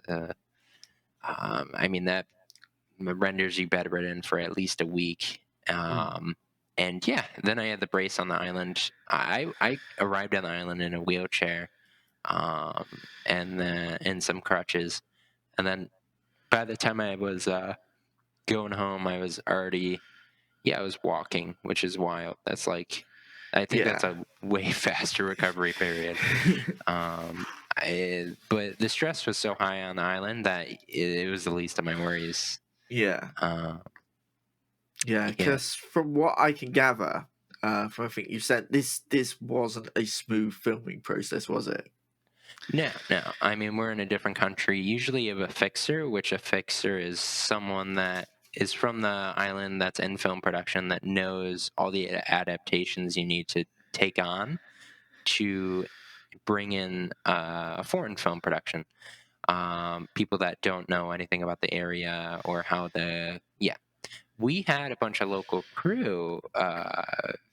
I mean that renders you bedridden for at least a week. Mm. And yeah, then I had the brace on the island. I arrived on the island in a wheelchair, and then in some crutches, and then by the time I was going home, I was already I was walking, which is wild. That's like I think that's Yeah. a way faster recovery period. Um, but the stress was so high on the island that it was the least of my worries. Yeah. Uh, Yeah. yeah. Because from what I can gather, from everything you said, this wasn't a smooth filming process, was it? No, no. I mean, we're in a different country. Usually you have a fixer, which a fixer is someone that is from the island that's in film production that knows all the adaptations you need to take on to bring in a foreign film production. People that don't know anything about the area or how we had a bunch of local crew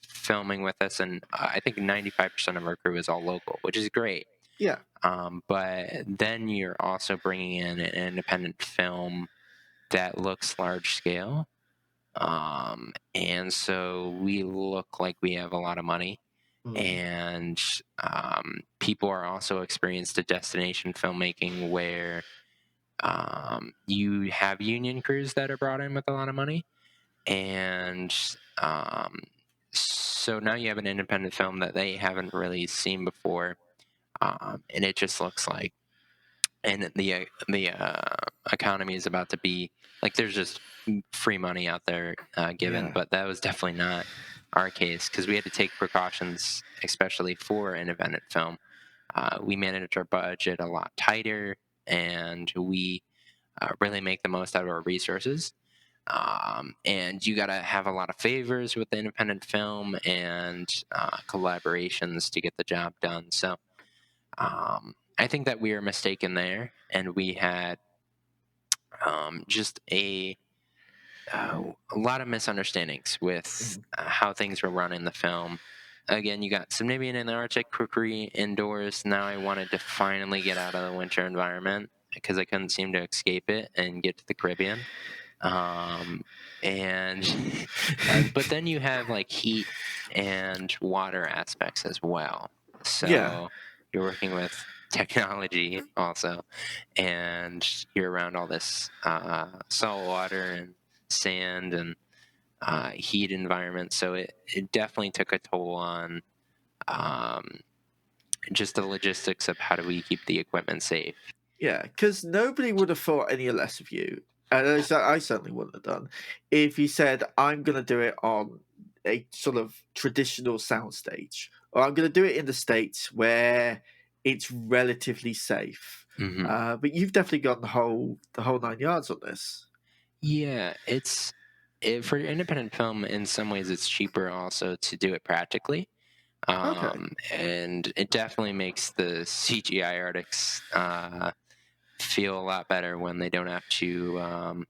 filming with us, and I think 95% of our crew is all local, which is great. Yeah. But then you're also bringing in an independent film that looks large scale. And so we look like we have a lot of money. Mm. And people are also experienced at destination filmmaking where you have union crews that are brought in with a lot of money. And um, so now you have an independent film that they haven't really seen before. And it just looks like and the economy is about to be like there's just free money out there given, Yeah. but that was definitely not our case because we had to take precautions, especially for independent film. We managed our budget a lot tighter, and we really make the most out of our resources. And you got to have a lot of favors with the independent film and collaborations to get the job done. So I think that we were mistaken there, and we had just a lot of misunderstandings with Mm. how things were run in the film. Again, you got Scandinavian and the Arctic, cookery indoors. Now I wanted to finally get out of the winter environment because I couldn't seem to escape it and get to the Caribbean. Um, and but then you have like heat and water aspects as well. Yeah. So you're working with technology also, and you're around all this salt water and sand and heat environment. So it definitely took a toll on um, just the logistics of how do we keep the equipment safe. Yeah, because nobody would have thought any less of you, and I certainly wouldn't have done if you said, "I'm going to do it on a sort of traditional soundstage, or I'm going to do it in the States where it's relatively safe." Hmm. But you've definitely got the whole 9 yards on this. Yeah, for independent film. In some ways, it's cheaper also to do it practically, Okay. and it definitely makes the CGI artists feel a lot better when they don't have to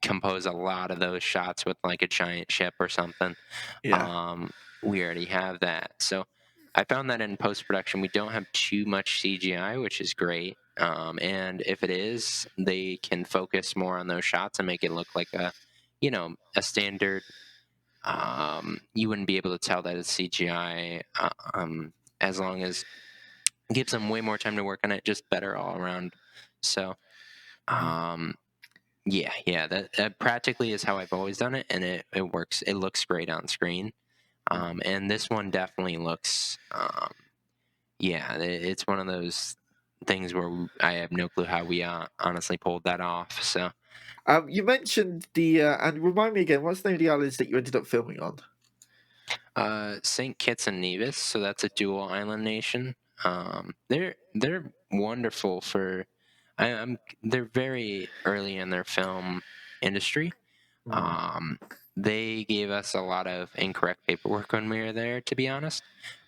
compose a lot of those shots with like a giant ship or something. Yeah. Um, we already have that. So I found that in post production, we don't have too much CGI, which is great. And if it is, they can focus more on those shots and make it look like a standard. You wouldn't be able to tell that it's CGI as long as it gives them way more time to work on it, just better all around. So, Mhm. um, yeah, that practically is how I've always done it, and it works. It looks great on screen. Mhm. And this one definitely looks, it's one of those things where I have no clue how we honestly pulled that off. So, You mentioned and remind me again, what's the name of the islands that you ended up filming on? St. Kitts and Nevis, so that's a dual island nation. They're wonderful for. They're very early in their film industry. Mm. Um, they gave us a lot of incorrect paperwork when we were there, to be honest,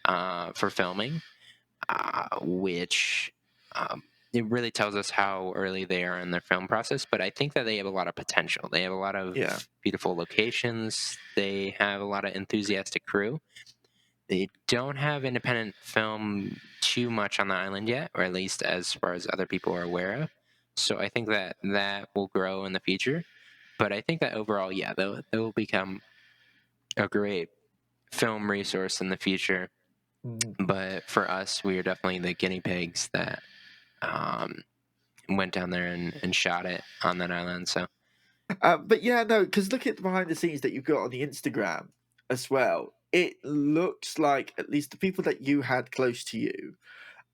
for filming, which it really tells us how early they are in their film process. But I think that they have a lot of potential. They have a lot Yeah. of beautiful locations. They have a lot of enthusiastic crew. They don't have independent film too much on the island yet, or at least as far as other people are aware of. So I think that that will grow in the future. But I think that overall, yeah, they'll become a great film resource in the future. Mm. But for us, we are definitely the guinea pigs that um, went down there and shot it on that island. So But yeah, no, because look at the behind the scenes that you've got on the Instagram as well. It looks like, at least the people that you had close to you,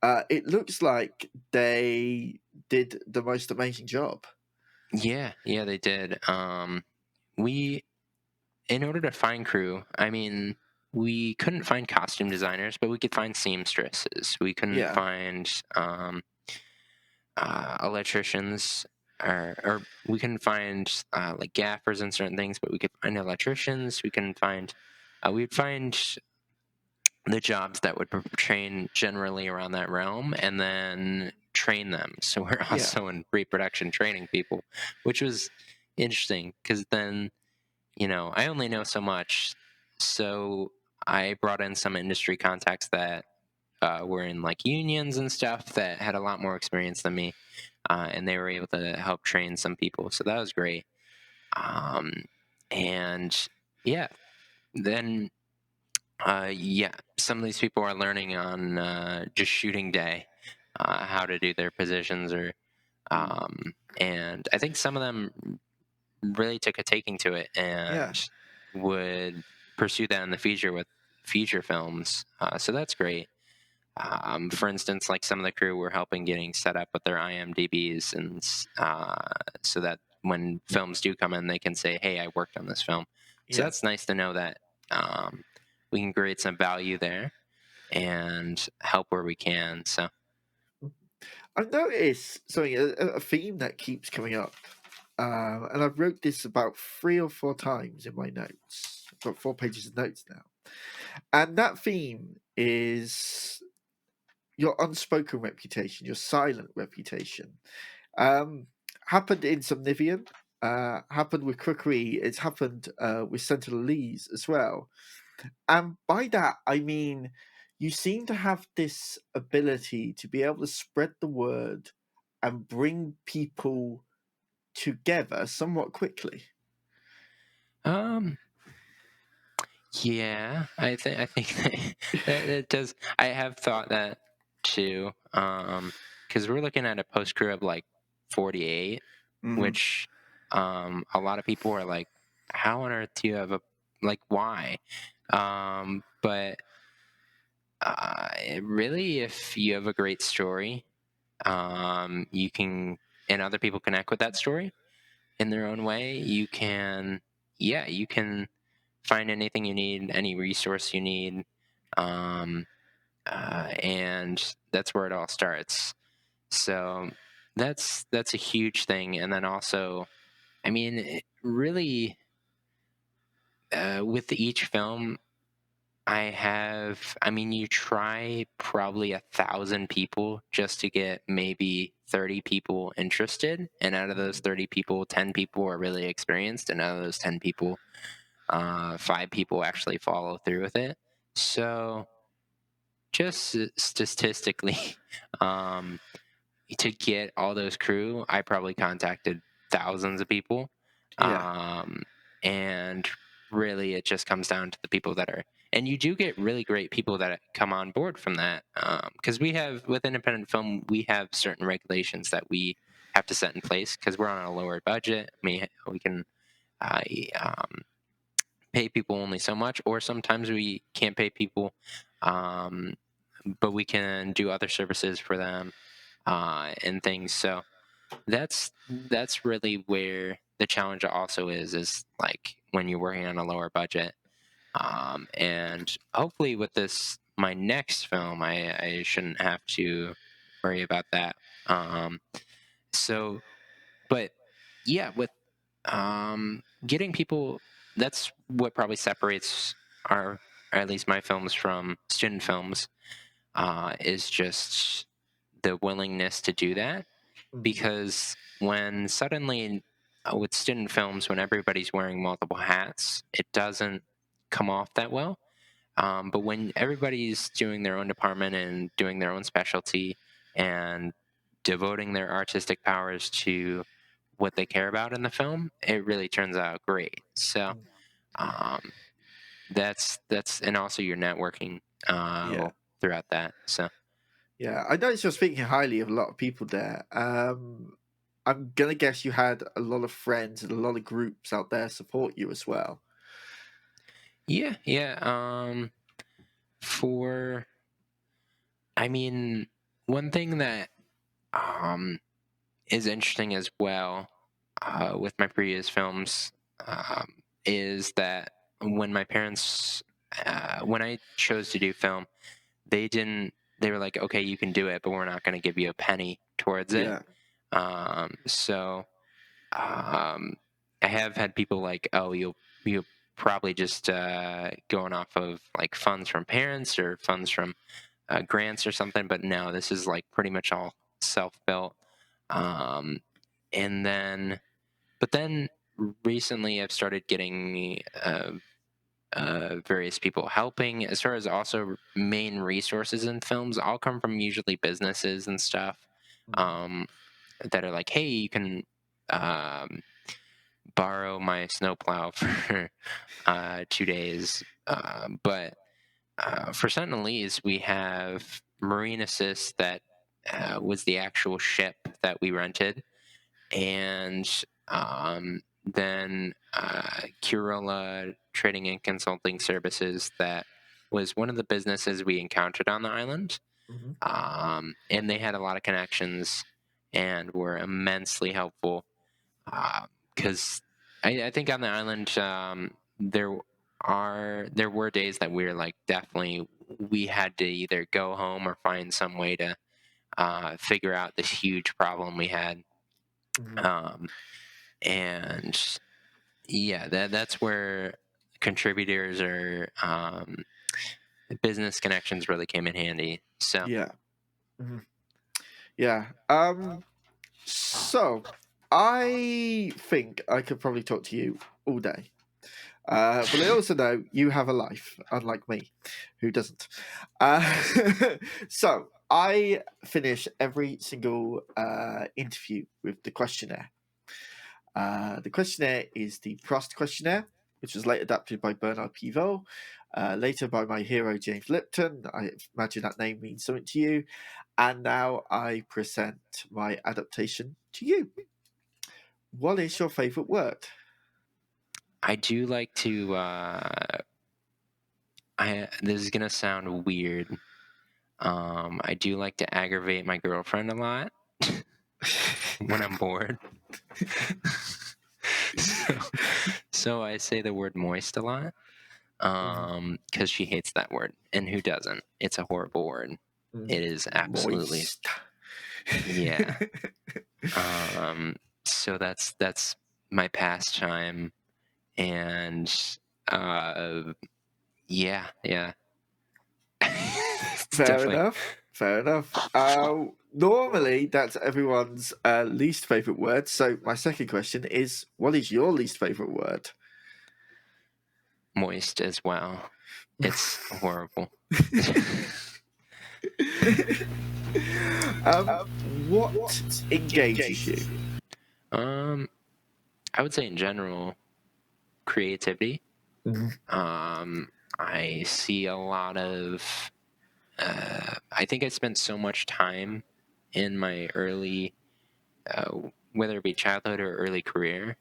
it looks like they did the most amazing job. yeah, they did. We in order to find crew, I mean, we couldn't find costume designers, but we could find seamstresses. We couldn't Yeah, find electricians, or we couldn't find like gaffers and certain things, but we could find electricians. We couldn't find. We'd find the jobs that would train generally around that realm, and then train them. So we're yeah, also in pre-production training people, which was interesting because then I only know so much. So I brought in some industry contacts that were in like unions and stuff that had a lot more experience than me, and they were able to help train some people. So that was great. Um, and yeah, then yeah, some of these people are learning on just shooting day how to do their positions, or and I think some of them really took a taking to it yeah, and would pursue that in the future with future films. So that's great. For instance, like some of the crew were helping getting set up with their IMDb's, and so that when films do come in, they can say, "Hey, I worked on this film." So yeah. that's nice to know that we can create some value there and help where we can. So I've noticed something, a theme that keeps coming up, and I've wrote this about 3 or 4 times in my notes. I've got 4 pages of notes now, and that theme is your unspoken reputation, your silent reputation. Um, Happened in Subnivian, happened with Crookery, it's happened with Sentinelese as well. And by that, I mean, you seem to have this ability to be able to spread the word and bring people together somewhat quickly. um, yeah, I think that it does. I have thought that too, because we're looking at a post crew of like 48, Mm-hmm. which a lot of people are like, "How on earth do you have a like why?" But really, if you have a great story, you can, and other people connect with that story in their own way. You can, yeah, you can find anything you need, any resource you need, um, and that's where it all starts. So that's a huge thing. And then also, I mean, really, with each film, I mean, you try probably 1,000 people just to get maybe 30 people interested. And out of those 30 people, 10 people are really experienced. And out of those 10 people, 5 people actually follow through with it. So just statistically, um, to get all those crew, I probably contacted thousands of people. Yeah, Um, and really, it just comes down to the people that are, and you do get really great people that come on board from that. Because we have, with independent film, we have certain regulations that we have to set in place because we're on a lower budget. We can uh, um, pay people only so much, or sometimes we can't pay people, um, but we can do other services for them and things. So that's really where the challenge also is like when you're working on a lower budget. And hopefully with this my next film, I shouldn't have to worry about that. So, but yeah, with getting people, that's what probably separates our, or at least my films from student films, is just the willingness to do that. Mm, Because when suddenly, with student films, when everybody's wearing multiple hats, it doesn't come off that well. But when everybody's doing their own department and doing their own specialty and devoting their artistic powers to what they care about in the film, it really turns out great. So mm. um, that's and also your networking Yeah. throughout that. So Yeah, I noticed you're speaking highly of a lot of people there. I'm gonna guess you had a lot of friends and a lot of groups out there support you as well. yeah, yeah. For I mean, one thing that um, is interesting as well with my previous films is that when my parents, when I chose to do film, they didn't. They were like, "Okay, you can do it, but we're not going to give you a penny towards it." Yeah. So um, I have had people like, "Oh, you'll probably just going off of like funds from parents or funds from grants or something." But no, this is like pretty much all self built. Um, and then, but then recently I've started getting various people helping. As far as also main resources in films, all come from usually businesses and stuff Mhm. um, that are like, hey, you can um, borrow my snowplow for 2 days. But for Sentinelese, we have Marine Assist that was the actual ship that we rented, and then Corolla Trading and Consulting Services that was one of the businesses we encountered on the island. Mhm. And they had a lot of connections and were immensely helpful because I think on the island there were days that we were like definitely we had to either go home or find some way to figure out this huge problem we had. Mhm. Um, and yeah, that's where contributors or business connections really came in handy. So Yeah. Mhm. Yeah. So I think I could probably talk to you all day. But I also know you have a life, unlike me, who doesn't. Uh, so I finish every single interview with the questionnaire. The questionnaire is the Prost questionnaire, which was later adapted by Bernard Pivot, later by my hero James Lipton. I imagine that name means something to you. And now I present my adaptation to you. What is your favourite word? I do like to. This is gonna sound weird. I do like to aggravate my girlfriend a lot when I'm bored. so, so I say the word moist a lot Mhm. because she hates that word, and who doesn't? It's a horrible word. Mm. It is absolutely, Moist. yeah. So that's my pastime, and uh, yeah, yeah. It's Fair definitely enough. Fair enough. Normally, that's everyone's least favorite word. So, my second question is, what is your least favorite word? moist as well. It's horrible. What engages you? um, I would say in general, creativity. Mhm. Um, I see a lot of. I think I spent so much time in my early, whether it be childhood or early career,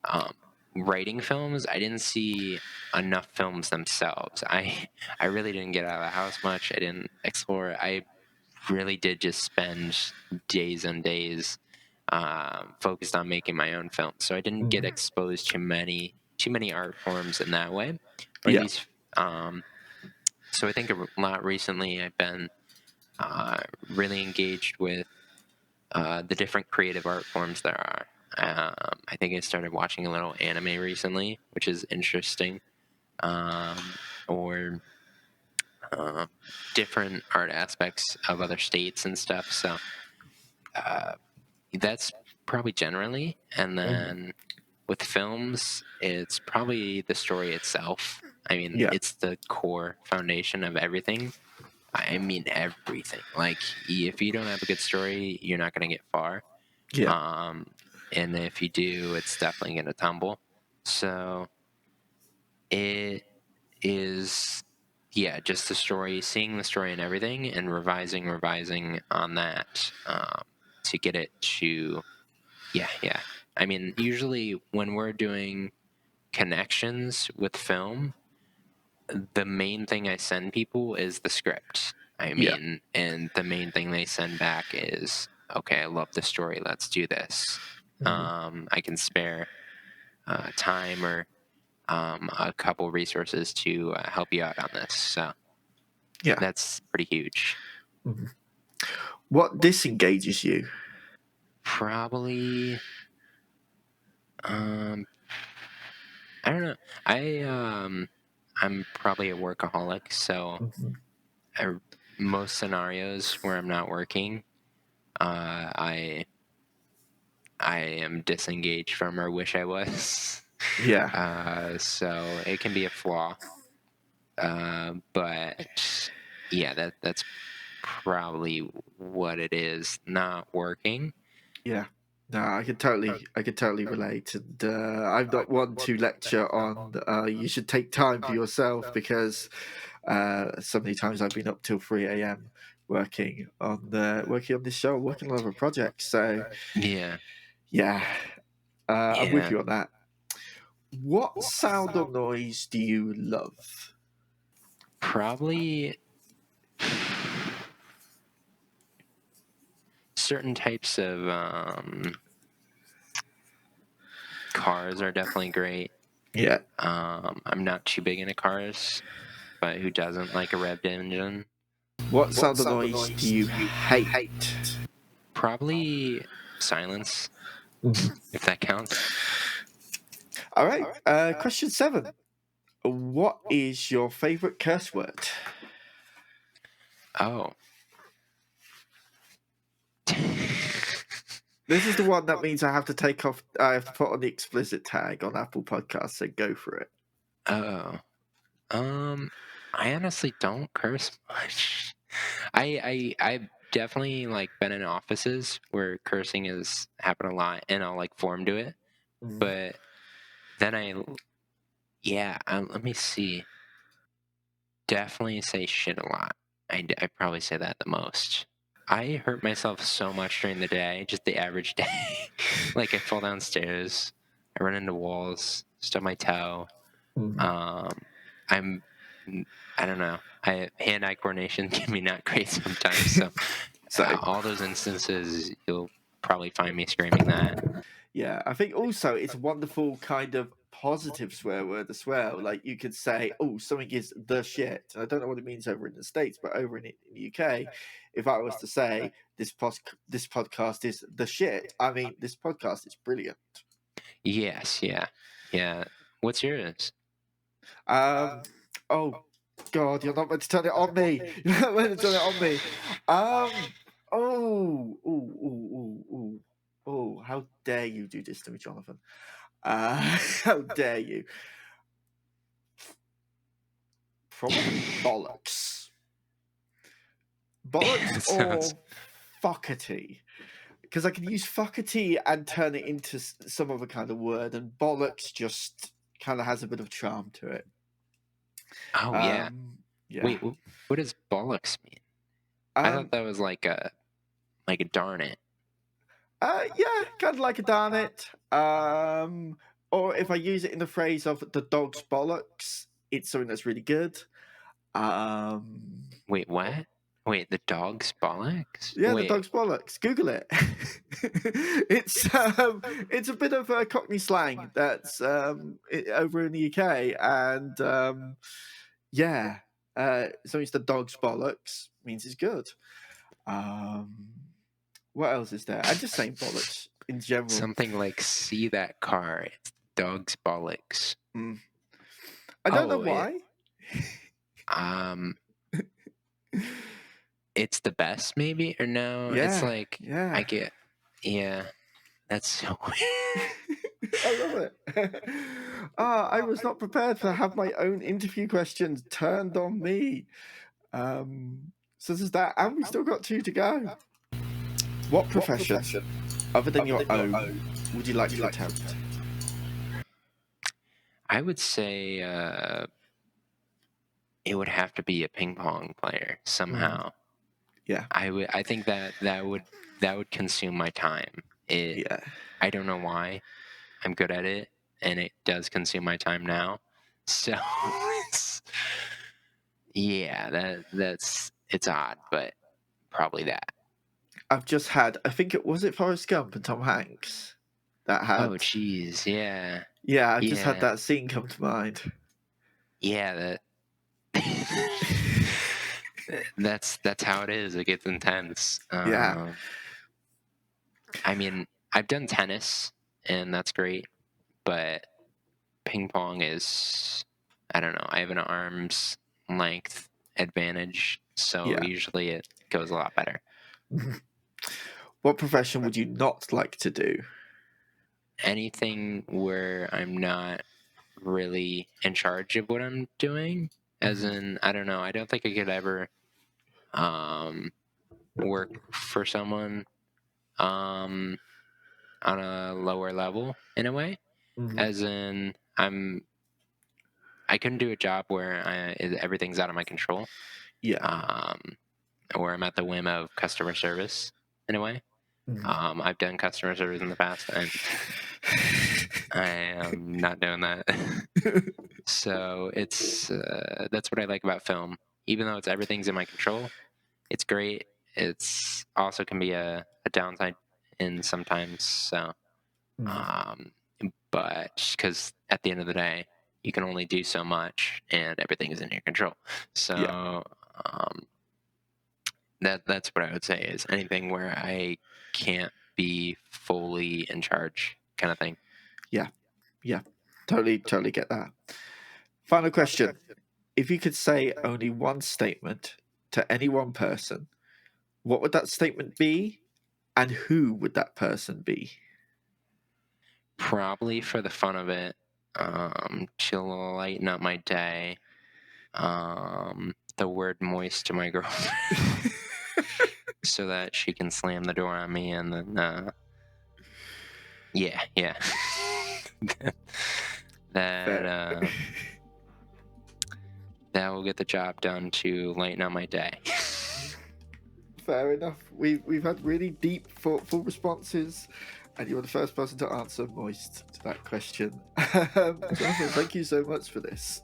um, writing films. I didn't see enough films themselves. I really didn't get out of the house much. I didn't explore. I really did just spend days and days focused on making my own films. So I didn't get Mhm. exposed to too many art forms in that way, or at Yeah. least. So I think a lot recently I've been really engaged with the different creative art forms there are. I think I started watching a little anime recently, which is interesting, or different art aspects of other states and stuff. So that's probably generally. And then with films, it's probably the story itself. I mean, Yeah. it's the core foundation of everything. I mean, everything. Like, if you don't have a good story, you're not going to get far. Yeah. And if you do, it's definitely going to tumble. So it is, yeah, just the story, seeing the story and everything, and revising on that to get it to, yeah. I mean, usually when we're doing connections with film, the main thing I send people is the script. I Yeah. mean, and the main thing they send back is, okay, I love the story. Let's do this. I can spare time or a couple resources to help you out on this. So Yeah. that's pretty huge. What disengages you? Probably, I don't know. I'm probably a workaholic, so I, most scenarios where I'm not working, I am disengaged from or wish I was. Yeah. So it can be a flaw. But yeah, that's probably what it is. Not working. Yeah. No, I could totally relate. And I'm not one to lecture on you should take time for yourself because so many times I've been up till 3 a.m. working on this show, working on other projects. So Yeah, yeah, I'm with yeah. you on that. What sound or noise do you love? Probably certain types of cars are definitely great. Yeah. I'm not too big into cars, but who doesn't like a revved engine? What sound or noise do you hate? Probably silence, if that counts. All right. Question 7. What is your favorite curse word? Oh. This is the one that means I have to take off. I have to put on the explicit tag on Apple Podcasts. So go for it. Oh. I honestly don't curse much. I've definitely like been in offices where cursing has happened a lot, and I'll like form to it. But then let me see. Definitely say shit a lot. I probably say that the most. I hurt myself so much during the day, just the average day. Like I fall downstairs, I run into walls, stub my toe. I'm, I don't know. Hand-eye coordination can be not great sometimes. So So all those instances, you'll probably find me screaming that. yeah, I think also it's a wonderful kind of positive swear word as well. Like you could say, "Oh, something is the shit." And I don't know what it means over in the States, but over in the UK, if I was to say this podcast is the shit, I mean this podcast is brilliant. Yes, yeah. What's yours? Um, oh God, you're not meant to turn it on me. You're not meant to turn it on me. Oh, how dare you do this to me, Jonathan? How dare you? Probably bollocks. Bollocks Sounds. or fuckety. Because I can use fuckety and turn it into some other kind of word, and bollocks just kind of has a bit of charm to it. Oh yeah. Yeah. Wait, what does bollocks mean? I thought that was like a darn it. Yeah, kind of like a darn it. Or if I use it in the phrase of the dog's bollocks, it's something that's really good. Wait, what? Wait, the dog's bollocks? Yeah, the Wait, dog's bollocks. Google it. It's a bit of a Cockney slang that's over in the UK, and yeah, so it's the dog's bollocks means it's good. Um, What else is there? I'm just saying bollocks in general. Something like see that car. It's dog's bollocks. I don't know Oh, why. It's the best, maybe, or no? It's Yeah, like yeah. I get, yeah. That's so weird. I love it. I was not prepared to have my own interview questions turned on me. So there's that, and we still got 2 to go. What profession, other than your own, would you like to attempt? I would say it would have to be a ping pong player somehow. Yeah. I think that would consume my time. Yeah. I don't know why. I'm good at it, and it does consume my time now. So it's odd, but probably that. I've just had, I think it was Forrest Gump and Tom Hanks that had. Oh, jeez, yeah. Yeah, I've just had that scene come to mind. Yeah, that's how it is. It gets intense. Yeah. I mean, I've done tennis, and that's great, but ping pong is, I don't know. I have an arm's length advantage, so usually it goes a lot better. What profession would you not like to do? Anything where I'm not really in charge of what I'm doing, as in, I don't know. I don't think I could ever work for someone on a lower level in a way, as in I couldn't do a job where everything's out of my control. Yeah. Or I'm at the whim of customer service in a way. I've done customer service in the past, and I am not doing that. So it's that's what I like about film. Even though everything's in my control, it's great. It's also can be a downside in sometimes. So, but because at the end of the day, you can only do so much, and everything is in your control. So that's what I would say is anything where I can't be fully in charge, kind of thing. Yeah. Totally get that. Final question. If you could say only one statement to any one person, what would that statement be, and who would that person be? Probably for the fun of it, to lighten up my day, the word moist to my girlfriend so that she can slam the door on me, and then yeah that that will get the job done to lighten up my day. Fair enough. We've had really deep, thoughtful responses, and you were the first person to answer moist to that question. Joanthan, thank you so much for this.